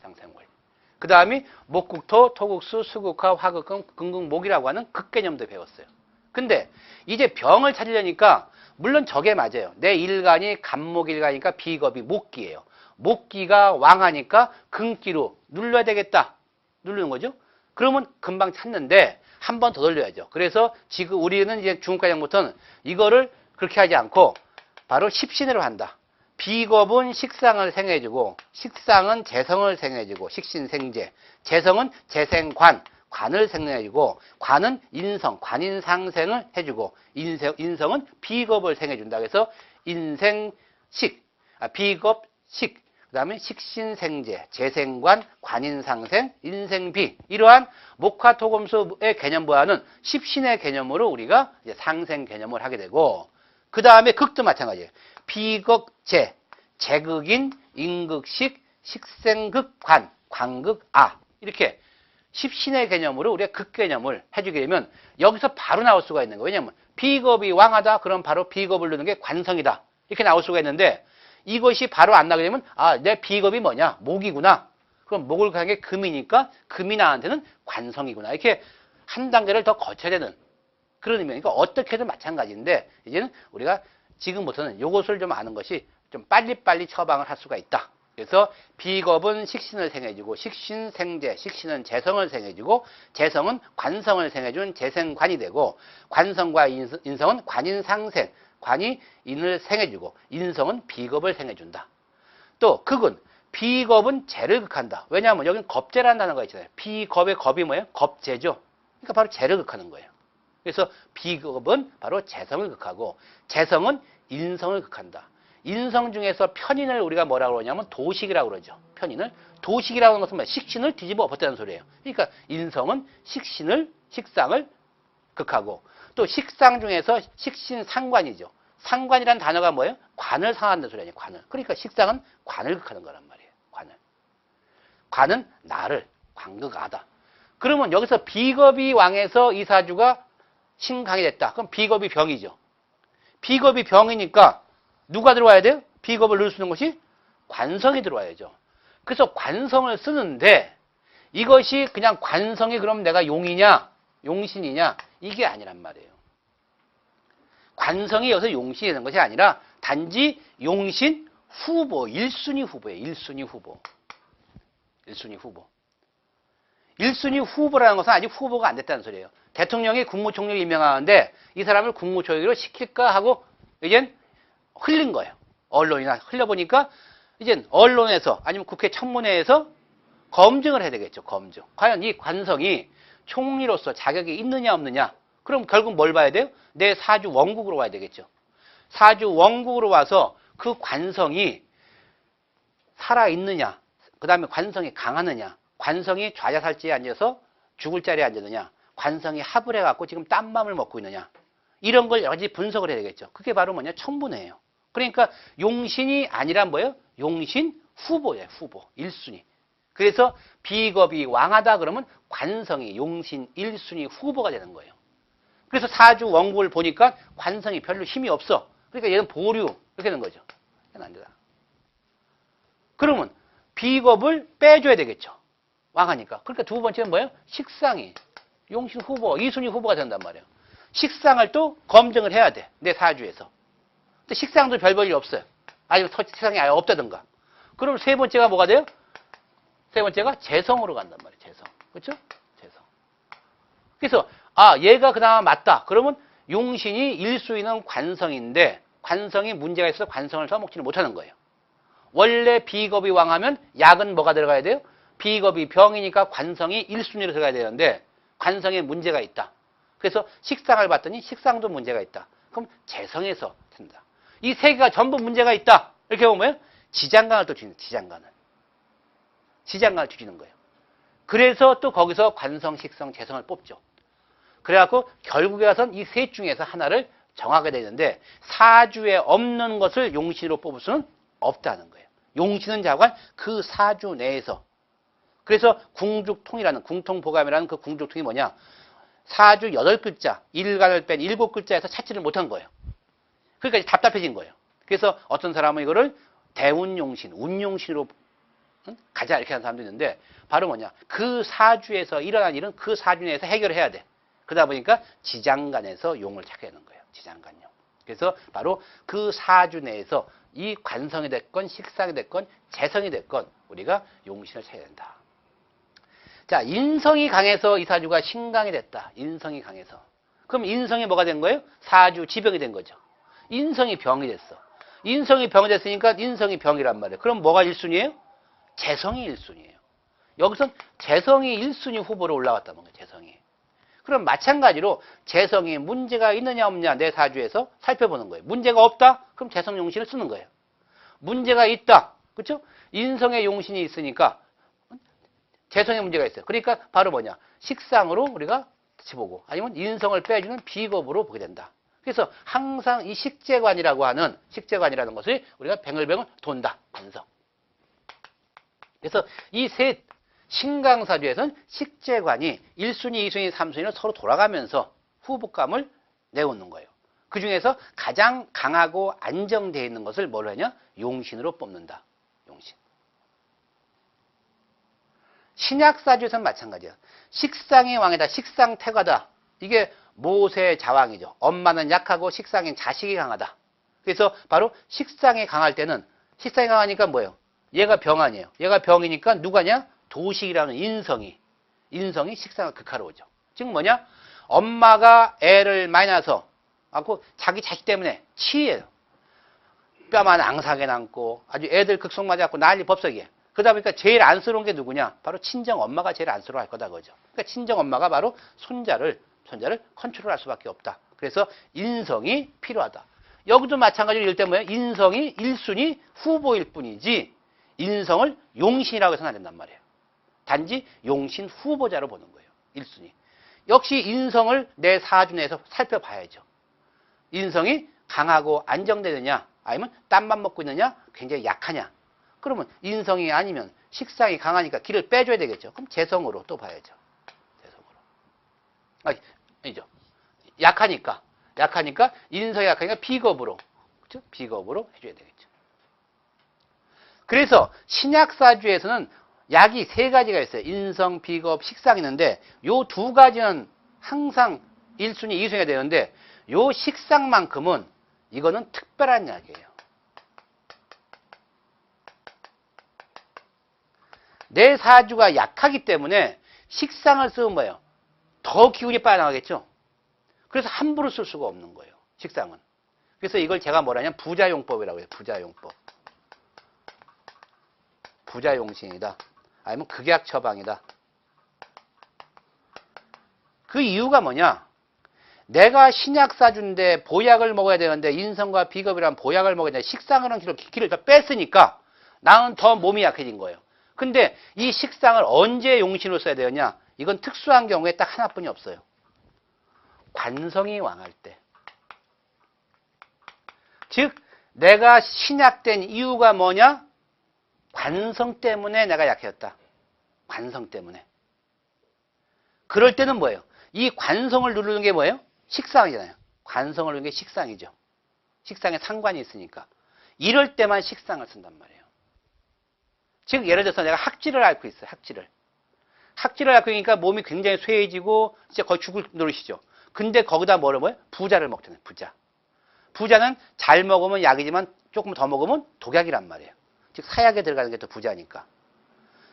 상생원리. 그 다음에 목국토, 토국수, 수국화, 화극금, 금극목이라고 하는 극개념도 배웠어요. 근데 이제 병을 찾으려니까 물론 저게 맞아요. 내 일간이 간목일간이니까 비겁이 목기예요. 목기가 왕하니까 금기로 눌러야 되겠다. 누르는 거죠. 그러면 금방 찾는데 한 번 더 돌려야죠. 그래서 지금 우리는 이제 중급과정부터는 이거를 그렇게 하지 않고 바로 십신으로 한다. 비겁은 식상을 생해주고 식상은 재성을 생해주고 식신생재, 재성은 재생관, 관을 생해주고 관은 인성, 관인상생을 해주고 인성은 비겁을 생해준다. 그래서 인생식, 비겁식, 그 다음에 식신생재, 재생관, 관인상생, 인생비, 이러한 목화토금수의 개념보다는 십신의 개념으로 우리가 이제 상생 개념을 하게 되고, 그 다음에 극도 마찬가지예요. 비극재, 재극인, 인극식, 식생극관, 관극아, 이렇게 십신의 개념으로 우리가 극 개념을 해주게 되면 여기서 바로 나올 수가 있는 거예요. 왜냐하면 비겁이 왕하다, 그럼 바로 비겁을 넣는 게 관성이다, 이렇게 나올 수가 있는데, 이것이 바로 안 나게 되면 내 비겁이 뭐냐, 목이구나. 그럼 목을 가는 게 금이니까 금이 나한테는 관성이구나. 이렇게 한 단계를 더 거쳐야 되는 그런 의미니까 어떻게 해도 마찬가지인데, 이제는 우리가 지금부터는 이것을 좀 아는 것이 좀 빨리빨리 처방을 할 수가 있다. 그래서 비겁은 식신을 생해주고 식신생재, 식신은 재성을 생해주고 재성은 관성을 생해준 재생관이 되고, 관성과 인성은 관인상생, 관이 인을 생해주고 인성은 비겁을 생해준다. 또 극은 비겁은 재를 극한다. 왜냐하면 여기는 겁재라는 단어가 있잖아요. 비겁의 겁이 뭐예요? 겁재죠. 그러니까 바로 재를 극하는 거예요. 그래서 비겁은 바로 재성을 극하고 재성은 인성을 극한다. 인성 중에서 편인을 우리가 뭐라고 그러냐면 도식이라고 그러죠. 편인을. 도식이라고 하는 것은 뭐예요? 식신을 뒤집어 엎었다는 소리예요. 그러니까 인성은 식상을 극하고, 또 식상 중에서 식신상관이죠. 상관이란 단어가 뭐예요? 관을 상한다는 소리 아니에요. 관을. 그러니까 식상은 관을 극하는 거란 말이에요. 관을. 관은 나를, 관극하다. 그러면 여기서 비겁이 왕에서 이 사주가 신강이 됐다. 그럼 비겁이 병이죠. 비겁이 병이니까 누가 들어와야 돼요? 비겁을 넣을 수 있는 것이 관성이 들어와야죠. 그래서 관성을 쓰는데 이것이 그냥 관성이 그럼 내가 용이냐 용신이냐 이게 아니란 말이에요. 관성이 여기서 용신이 되는 것이 아니라 단지 용신 후보, 1순위 후보예요. 1순위 후보. 1순위 후보. 1순위 후보라는 것은 아직 후보가 안 됐다는 소리예요. 대통령이 국무총리를 임명하는데 이 사람을 국무총리로 시킬까 하고 이젠 흘린 거예요. 언론이나 흘려보니까 이젠 언론에서 아니면 국회 청문회에서 검증을 해야 되겠죠. 검증. 과연 이 관성이 총리로서 자격이 있느냐 없느냐. 그럼 결국 뭘 봐야 돼요? 내 사주 원국으로 와야 되겠죠. 사주 원국으로 와서 그 관성이 살아있느냐, 그 다음에 관성이 강하느냐, 관성이 좌자살지에 앉아서 죽을 자리에 앉았느냐, 관성이 합을 해갖고 지금 딴맘을 먹고 있느냐, 이런 걸 여러 가지 분석을 해야 되겠죠. 그게 바로 뭐냐? 청문회예요. 그러니까 용신이 아니란 뭐예요? 용신 후보예요. 후보. 1순위. 그래서 비겁이 왕하다 그러면 관성이 용신 1순위 후보가 되는 거예요. 그래서 사주 원국을 보니까 관성이 별로 힘이 없어. 그러니까 얘는 보류 이렇게 되는 거죠. 얘는 안 되다. 그러면 비겁을 빼줘야 되겠죠. 왕하니까. 그러니까 두 번째는 뭐예요? 식상이 용신 후보, 2순위 후보가 된단 말이에요. 식상을 또 검증을 해야 돼. 내 사주에서. 근데 식상도 별 볼일 없어요. 아니면 식상이 아예 없다든가. 그럼 세 번째가 뭐가 돼요? 세 번째가 재성으로 간단 말이에요. 재성. 그렇죠? 재성. 그래서 얘가 그나마 맞다. 그러면 용신이 1순위는 관성인데 관성이 문제가 있어서 관성을 써먹지는 못하는 거예요. 원래 비겁이 왕하면 약은 뭐가 들어가야 돼요? 비겁이 병이니까 관성이 1순위로 들어가야 되는데 관성에 문제가 있다. 그래서 식상을 봤더니 식상도 문제가 있다. 그럼 재성에서 된다. 이 세 개가 전부 문제가 있다. 이렇게 보면 지장간을 또 주는, 지장간을 뒤지는 거예요. 그래서 또 거기서 관성, 식성, 재성을 뽑죠. 그래갖고 결국에 가서는 이 셋 중에서 하나를 정하게 되는데 사주에 없는 것을 용신으로 뽑을 수는 없다는 거예요. 용신은 자관 그 사주 내에서. 그래서 궁죽통이라는, 궁통보감이라는 그 궁죽통이 뭐냐? 사주 8글자, 일간을 뺀 7글자에서 찾지를 못한 거예요. 그러니까 답답해진 거예요. 그래서 어떤 사람은 이거를 대운용신, 운용신으로 가자 이렇게 하는 사람도 있는데 바로 뭐냐? 그 사주에서 일어난 일은 그 사주 내에서 해결해야 돼. 그러다 보니까 지장간에서 용을 찾게 되는 거예요. 지장간용. 그래서 바로 그 사주 내에서 이 관성이 됐건 식상이 됐건 재성이 됐건 우리가 용신을 찾아야 된다. 자, 인성이 강해서 이 사주가 신강이 됐다. 인성이 강해서. 그럼 인성이 뭐가 된 거예요? 사주 지병이 된 거죠. 인성이 병이 됐어. 인성이 병이 됐으니까 인성이 병이란 말이에요. 그럼 뭐가 1순위예요? 재성이 1순위예요. 여기선 재성이 1순위 후보로 올라왔다는 거예요. 재성이. 그럼 마찬가지로 재성이 문제가 있느냐 없느냐 내 사주에서 살펴보는 거예요. 문제가 없다? 그럼 재성 용신을 쓰는 거예요. 문제가 있다. 그렇죠? 인성의 용신이 있으니까 재성의 문제가 있어요. 그러니까 바로 뭐냐? 식상으로 우리가 치보고 아니면 인성을 빼주는 비겁으로 보게 된다. 그래서 항상 이 식재관이라는 것을 우리가 뱅글뱅글 돈다. 인성. 그래서 이 셋 신강사주에서는 식재관이 1순위, 2순위, 3순위로 서로 돌아가면서 후보감을 내놓는 거예요. 그 중에서 가장 강하고 안정되어 있는 것을 뭐로 하냐? 용신으로 뽑는다. 용신. 신약사주에서는 마찬가지야. 식상이 왕이다. 식상태가다. 이게 모세의 자왕이죠. 엄마는 약하고 식상인 자식이 강하다. 그래서 바로 식상이 강할 때는 식상이 강하니까 뭐예요? 얘가 병 아니에요. 얘가 병이니까 누가냐? 도식이라는 인성이 식상을 극하러오죠. 즉 뭐냐? 엄마가 애를 많이 낳아서 자기 자식 때문에 치예요. 뼈만 앙상하게 남고 아주 애들 극성 맞았고 난리 법석이에요. 그러다 보니까 제일 안쓰러운 게 누구냐? 바로 친정 엄마가 제일 안쓰러워할 거다 그거죠. 그러니까 친정 엄마가 바로 손자를 컨트롤할 수밖에 없다. 그래서 인성이 필요하다. 여기도 마찬가지로 이럴 때 뭐예요? 인성이 1순위 후보일 뿐이지 인성을 용신이라고 해서는 안 된단 말이에요. 단지 용신 후보자로 보는 거예요. 1순위. 역시 인성을 내 사주 내에서 살펴봐야죠. 인성이 강하고 안정되느냐 아니면 땀만 먹고 있느냐 굉장히 약하냐. 그러면 인성이 아니면 식상이 강하니까 기를 빼줘야 되겠죠. 그럼 재성으로 또 봐야죠. 재성으로. 아니죠. 약하니까 인성이 약하니까 비겁으로. 그렇죠? 비겁으로 해줘야 되겠죠. 그래서 신약사주에서는 약이 3가지가 있어요. 인성, 비겁, 식상이 있는데 요 2가지는 항상 1순위, 2순위가 되는데 요 식상만큼은 이거는 특별한 약이에요. 내 사주가 약하기 때문에 식상을 쓰면 뭐예요? 더 기운이 빠져나가겠죠? 그래서 함부로 쓸 수가 없는 거예요. 식상은. 그래서 이걸 제가 뭐라냐면 부자용법이라고 해요. 부자용법. 부자용신이다. 아니면 극약 처방이다. 그 이유가 뭐냐? 내가 신약사주인데 보약을 먹어야 되는데 인성과 비겁이란 보약을 먹어야 되는데 식상이라는 기를 더 뺐으니까 나는 더 몸이 약해진 거예요. 근데 이 식상을 언제 용신으로 써야 되느냐? 이건 특수한 경우에 딱 하나뿐이 없어요. 관성이 왕할 때. 즉 내가 신약된 이유가 뭐냐? 관성 때문에 내가 약해졌다. 관성 때문에. 그럴 때는 뭐예요? 이 관성을 누르는 게 뭐예요? 식상이잖아요. 관성을 누르는 게 식상이죠. 식상에 상관이 있으니까. 이럴 때만 식상을 쓴단 말이에요. 즉 예를 들어서 내가 학질을 앓고 있어요. 학질을 앓고 있으니까 몸이 굉장히 쇠해지고 진짜 거의 죽을 노릇이죠. 근데 거기다 뭐예요? 부자를 먹잖아요. 부자는 잘 먹으면 약이지만 조금 더 먹으면 독약이란 말이에요. 즉 사약에 들어가는 게 또 부자니까.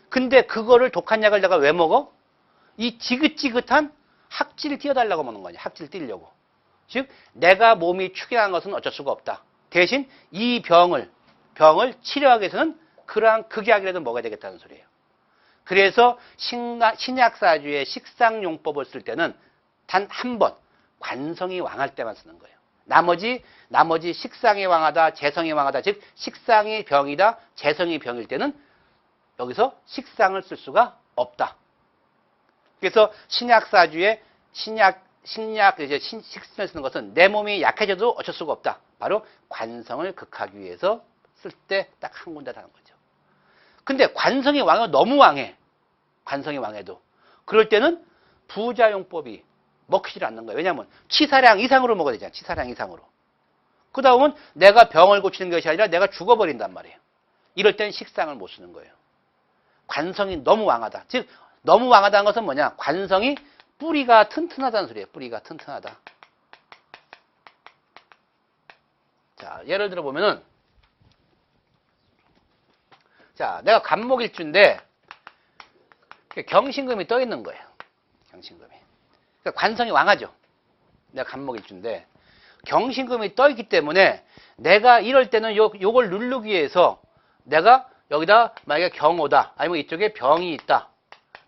근데 그거를 독한 약을 내가 왜 먹어? 이 지긋지긋한 학질을 띄워달라고 먹는 거냐. 학질을 띄려고. 즉 내가 몸이 축약한 것은 어쩔 수가 없다. 대신 이 병을 치료하기 위해서는 그러한 극약이라도 먹어야 되겠다는 소리예요. 그래서 신약사주의 식상용법을 쓸 때는 단 한 번 관성이 왕할 때만 쓰는 거예요. 나머지 식상이 왕하다, 재성이 왕하다, 즉 식상이 병이다, 재성이 병일 때는 여기서 식상을 쓸 수가 없다. 그래서 신약사주의 식상을 쓰는 것은 내 몸이 약해져도 어쩔 수가 없다. 바로 관성을 극하기 위해서 쓸 때 딱 한 군데 하는 거죠. 근데 관성이 왕하면 너무 왕해. 관성이 왕해도. 그럴 때는 부자용법이 먹히질 않는 거예요. 왜냐하면 치사량 이상으로 먹어야 되잖아요. 치사량 이상으로. 그러다 보면 내가 병을 고치는 것이 아니라 내가 죽어버린단 말이에요. 이럴 때는 식상을 못 쓰는 거예요. 관성이 너무 왕하다. 즉 너무 왕하다는 것은 뭐냐? 관성이 뿌리가 튼튼하다는 소리예요. 뿌리가 튼튼하다. 자, 예를 들어 보면은 자, 내가 간목일주인데 경신금이 떠 있는 거예요. 경신금이. 그러니까 관성이 왕하죠. 내가 간목일주인데 경신금이 떠 있기 때문에 내가 이럴 때는 요걸 누르기 위해서 내가 여기다 만약에 경호다 아니면 이쪽에 병이 있다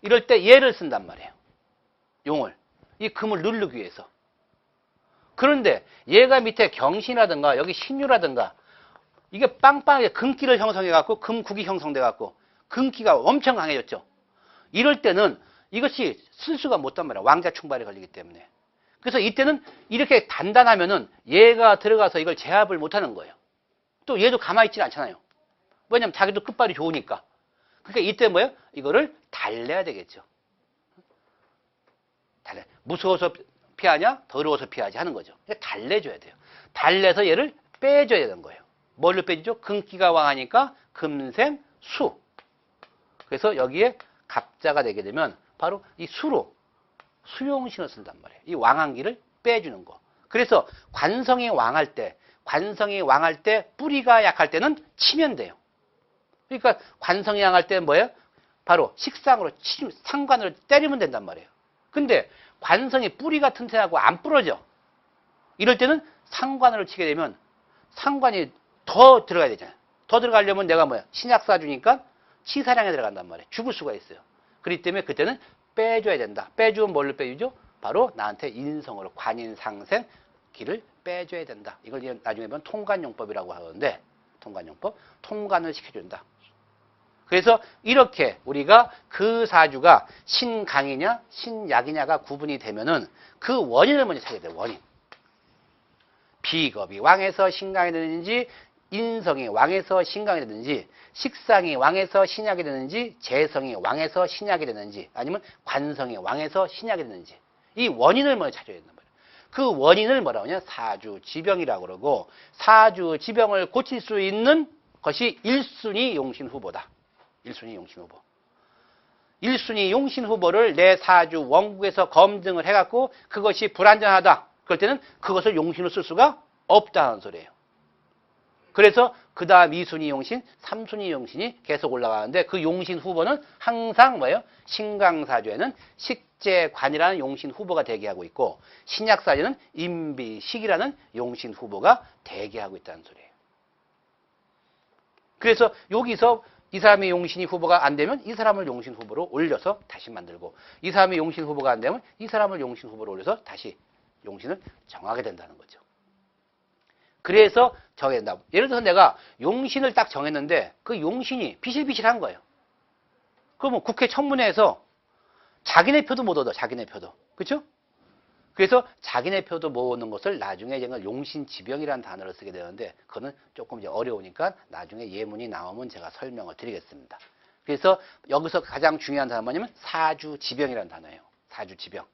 이럴 때 얘를 쓴단 말이에요. 용을. 이 금을 누르기 위해서. 그런데 얘가 밑에 경신이라든가 여기 신유라든가 이게 빵빵하게 금기를 형성해 갖고 금국이 형성돼 갖고 금기가 엄청 강해졌죠. 이럴 때는 이것이 쓸 수가 못단 말이야. 왕자 충발이 걸리기 때문에. 그래서 이때는 이렇게 단단하면은 얘가 들어가서 이걸 제압을 못하는 거예요. 또 얘도 가만히 있지 않잖아요. 왜냐면 자기도 끝발이 좋으니까. 그러니까 이때 뭐예요? 이거를 달래야 되겠죠. 달래. 무서워서 피하냐? 더러워서 피하지 하는 거죠. 달래줘야 돼요. 달래서 얘를 빼줘야 되는 거예요. 뭘로 빼주죠? 금기가 왕하니까 금생 수. 그래서 여기에 갑자가 되게 되면 바로 이 수로 수용신을 쓴단 말이에요. 이 왕한기를 빼주는 거. 그래서 관성이 왕할 때 뿌리가 약할 때는 치면 돼요. 그러니까 관성이 왕할 때는 뭐예요? 바로 식상으로 상관을 때리면 된단 말이에요. 근데 관성이 뿌리가 튼튼하고 안 부러져. 이럴 때는 상관을 치게 되면 상관이 더 들어가야 되잖아요. 더 들어가려면 내가 뭐야? 신약 쏴주니까 치사량에 들어간단 말이에요. 죽을 수가 있어요. 그렇기 때문에 그때는 빼줘야 된다. 빼주면 뭘로 빼주죠? 바로 나한테 인성으로 관인상생 기를 빼줘야 된다. 이걸 나중에 보면 통관용법이라고 하는데 통관용법, 통관을 시켜준다. 그래서 이렇게 우리가 그 사주가 신강이냐 신약이냐가 구분이 되면은 그 원인을 먼저 찾아야 돼요. 원인. 비겁이 왕에서 신강이 되는지 인성이 왕에서 신강이 되는지 식상이 왕에서 신약이 되는지 재성이 왕에서 신약이 되는지 아니면 관성이 왕에서 신약이 되는지 이 원인을 먼저 찾아야 된단 말이에요. 그 원인을 뭐라고 하냐? 사주지병이라고 그러고 사주지병을 고칠 수 있는 것이 1순위 용신 후보다. 1순위 용신 후보. 1순위 용신 후보를 내 사주 원국에서 검증을 해갖고 그것이 불안전하다. 그럴 때는 그것을 용신으로 쓸 수가 없다는 소리예요. 그래서 그 다음 2순위 용신, 3순위 용신이 계속 올라가는데 그 용신 후보는 항상 뭐예요? 신강사주에는 식재관이라는 용신 후보가 대기하고 있고 신약사주는 임비식이라는 용신 후보가 대기하고 있다는 소리예요. 그래서 여기서 이 사람의 용신이 후보가 안 되면 이 사람을 용신 후보로 올려서 다시 만들고 이 사람의 용신 후보가 안 되면 이 사람을 용신 후보로 올려서 다시 용신을 정하게 된다는 거죠. 그래서 정해야 된다. 예를 들어서 내가 용신을 딱 정했는데 그 용신이 비실비실한 거예요. 그러면 국회 청문회에서 자기네 표도 못 얻어. 자기네 표도. 그렇죠? 그래서 자기네 표도 못 얻는 것을 나중에 제가 용신지병이라는 단어를 쓰게 되는데 그거는 조금 이제 어려우니까 나중에 예문이 나오면 제가 설명을 드리겠습니다. 그래서 여기서 가장 중요한 단어는 뭐냐면 사주지병이라는 단어예요. 사주지병.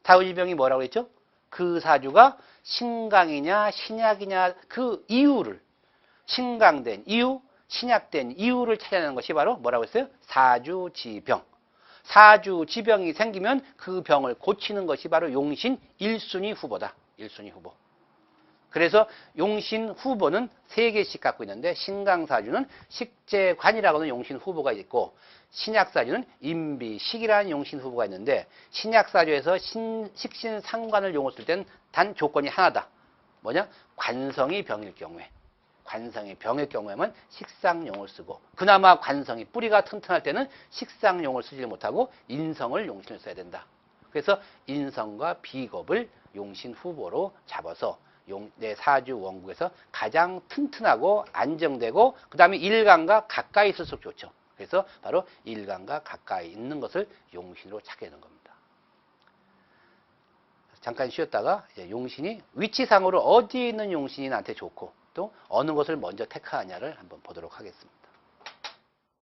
사주지병이 뭐라고 했죠? 그 사주가 신강이냐 신약이냐 그 이유를 신강된 이유, 신약된 이유를 찾아내는 것이 바로 뭐라고 했어요? 사주지병. 사주지병이 생기면 그 병을 고치는 것이 바로 용신 1순위 후보다. 1순위 후보. 그래서 용신 후보는 3개씩 갖고 있는데 신강사주는 식재관이라고 하는 용신 후보가 있고 신약사주는 임비식이라는 용신 후보가 있는데 신약사주에서 식신상관을 용을 쓸 때는 단 조건이 하나다. 뭐냐? 관성이 병일 경우에. 관성이 병일 경우에만 식상용을 쓰고 그나마 관성이 뿌리가 튼튼할 때는 식상용을 쓰지 못하고 인성을 용신을 써야 된다. 그래서 인성과 비겁을 용신 후보로 잡아서 내 사주 원국에서 가장 튼튼하고 안정되고 그 다음에 일간과 가까이 있을수록 좋죠. 그래서 바로 일간과 가까이 있는 것을 용신으로 찾게 되는 겁니다. 잠깐 쉬었다가 이제 용신이 위치상으로 어디에 있는 용신이 나한테 좋고 또 어느 것을 먼저 택하느냐를 한번 보도록 하겠습니다.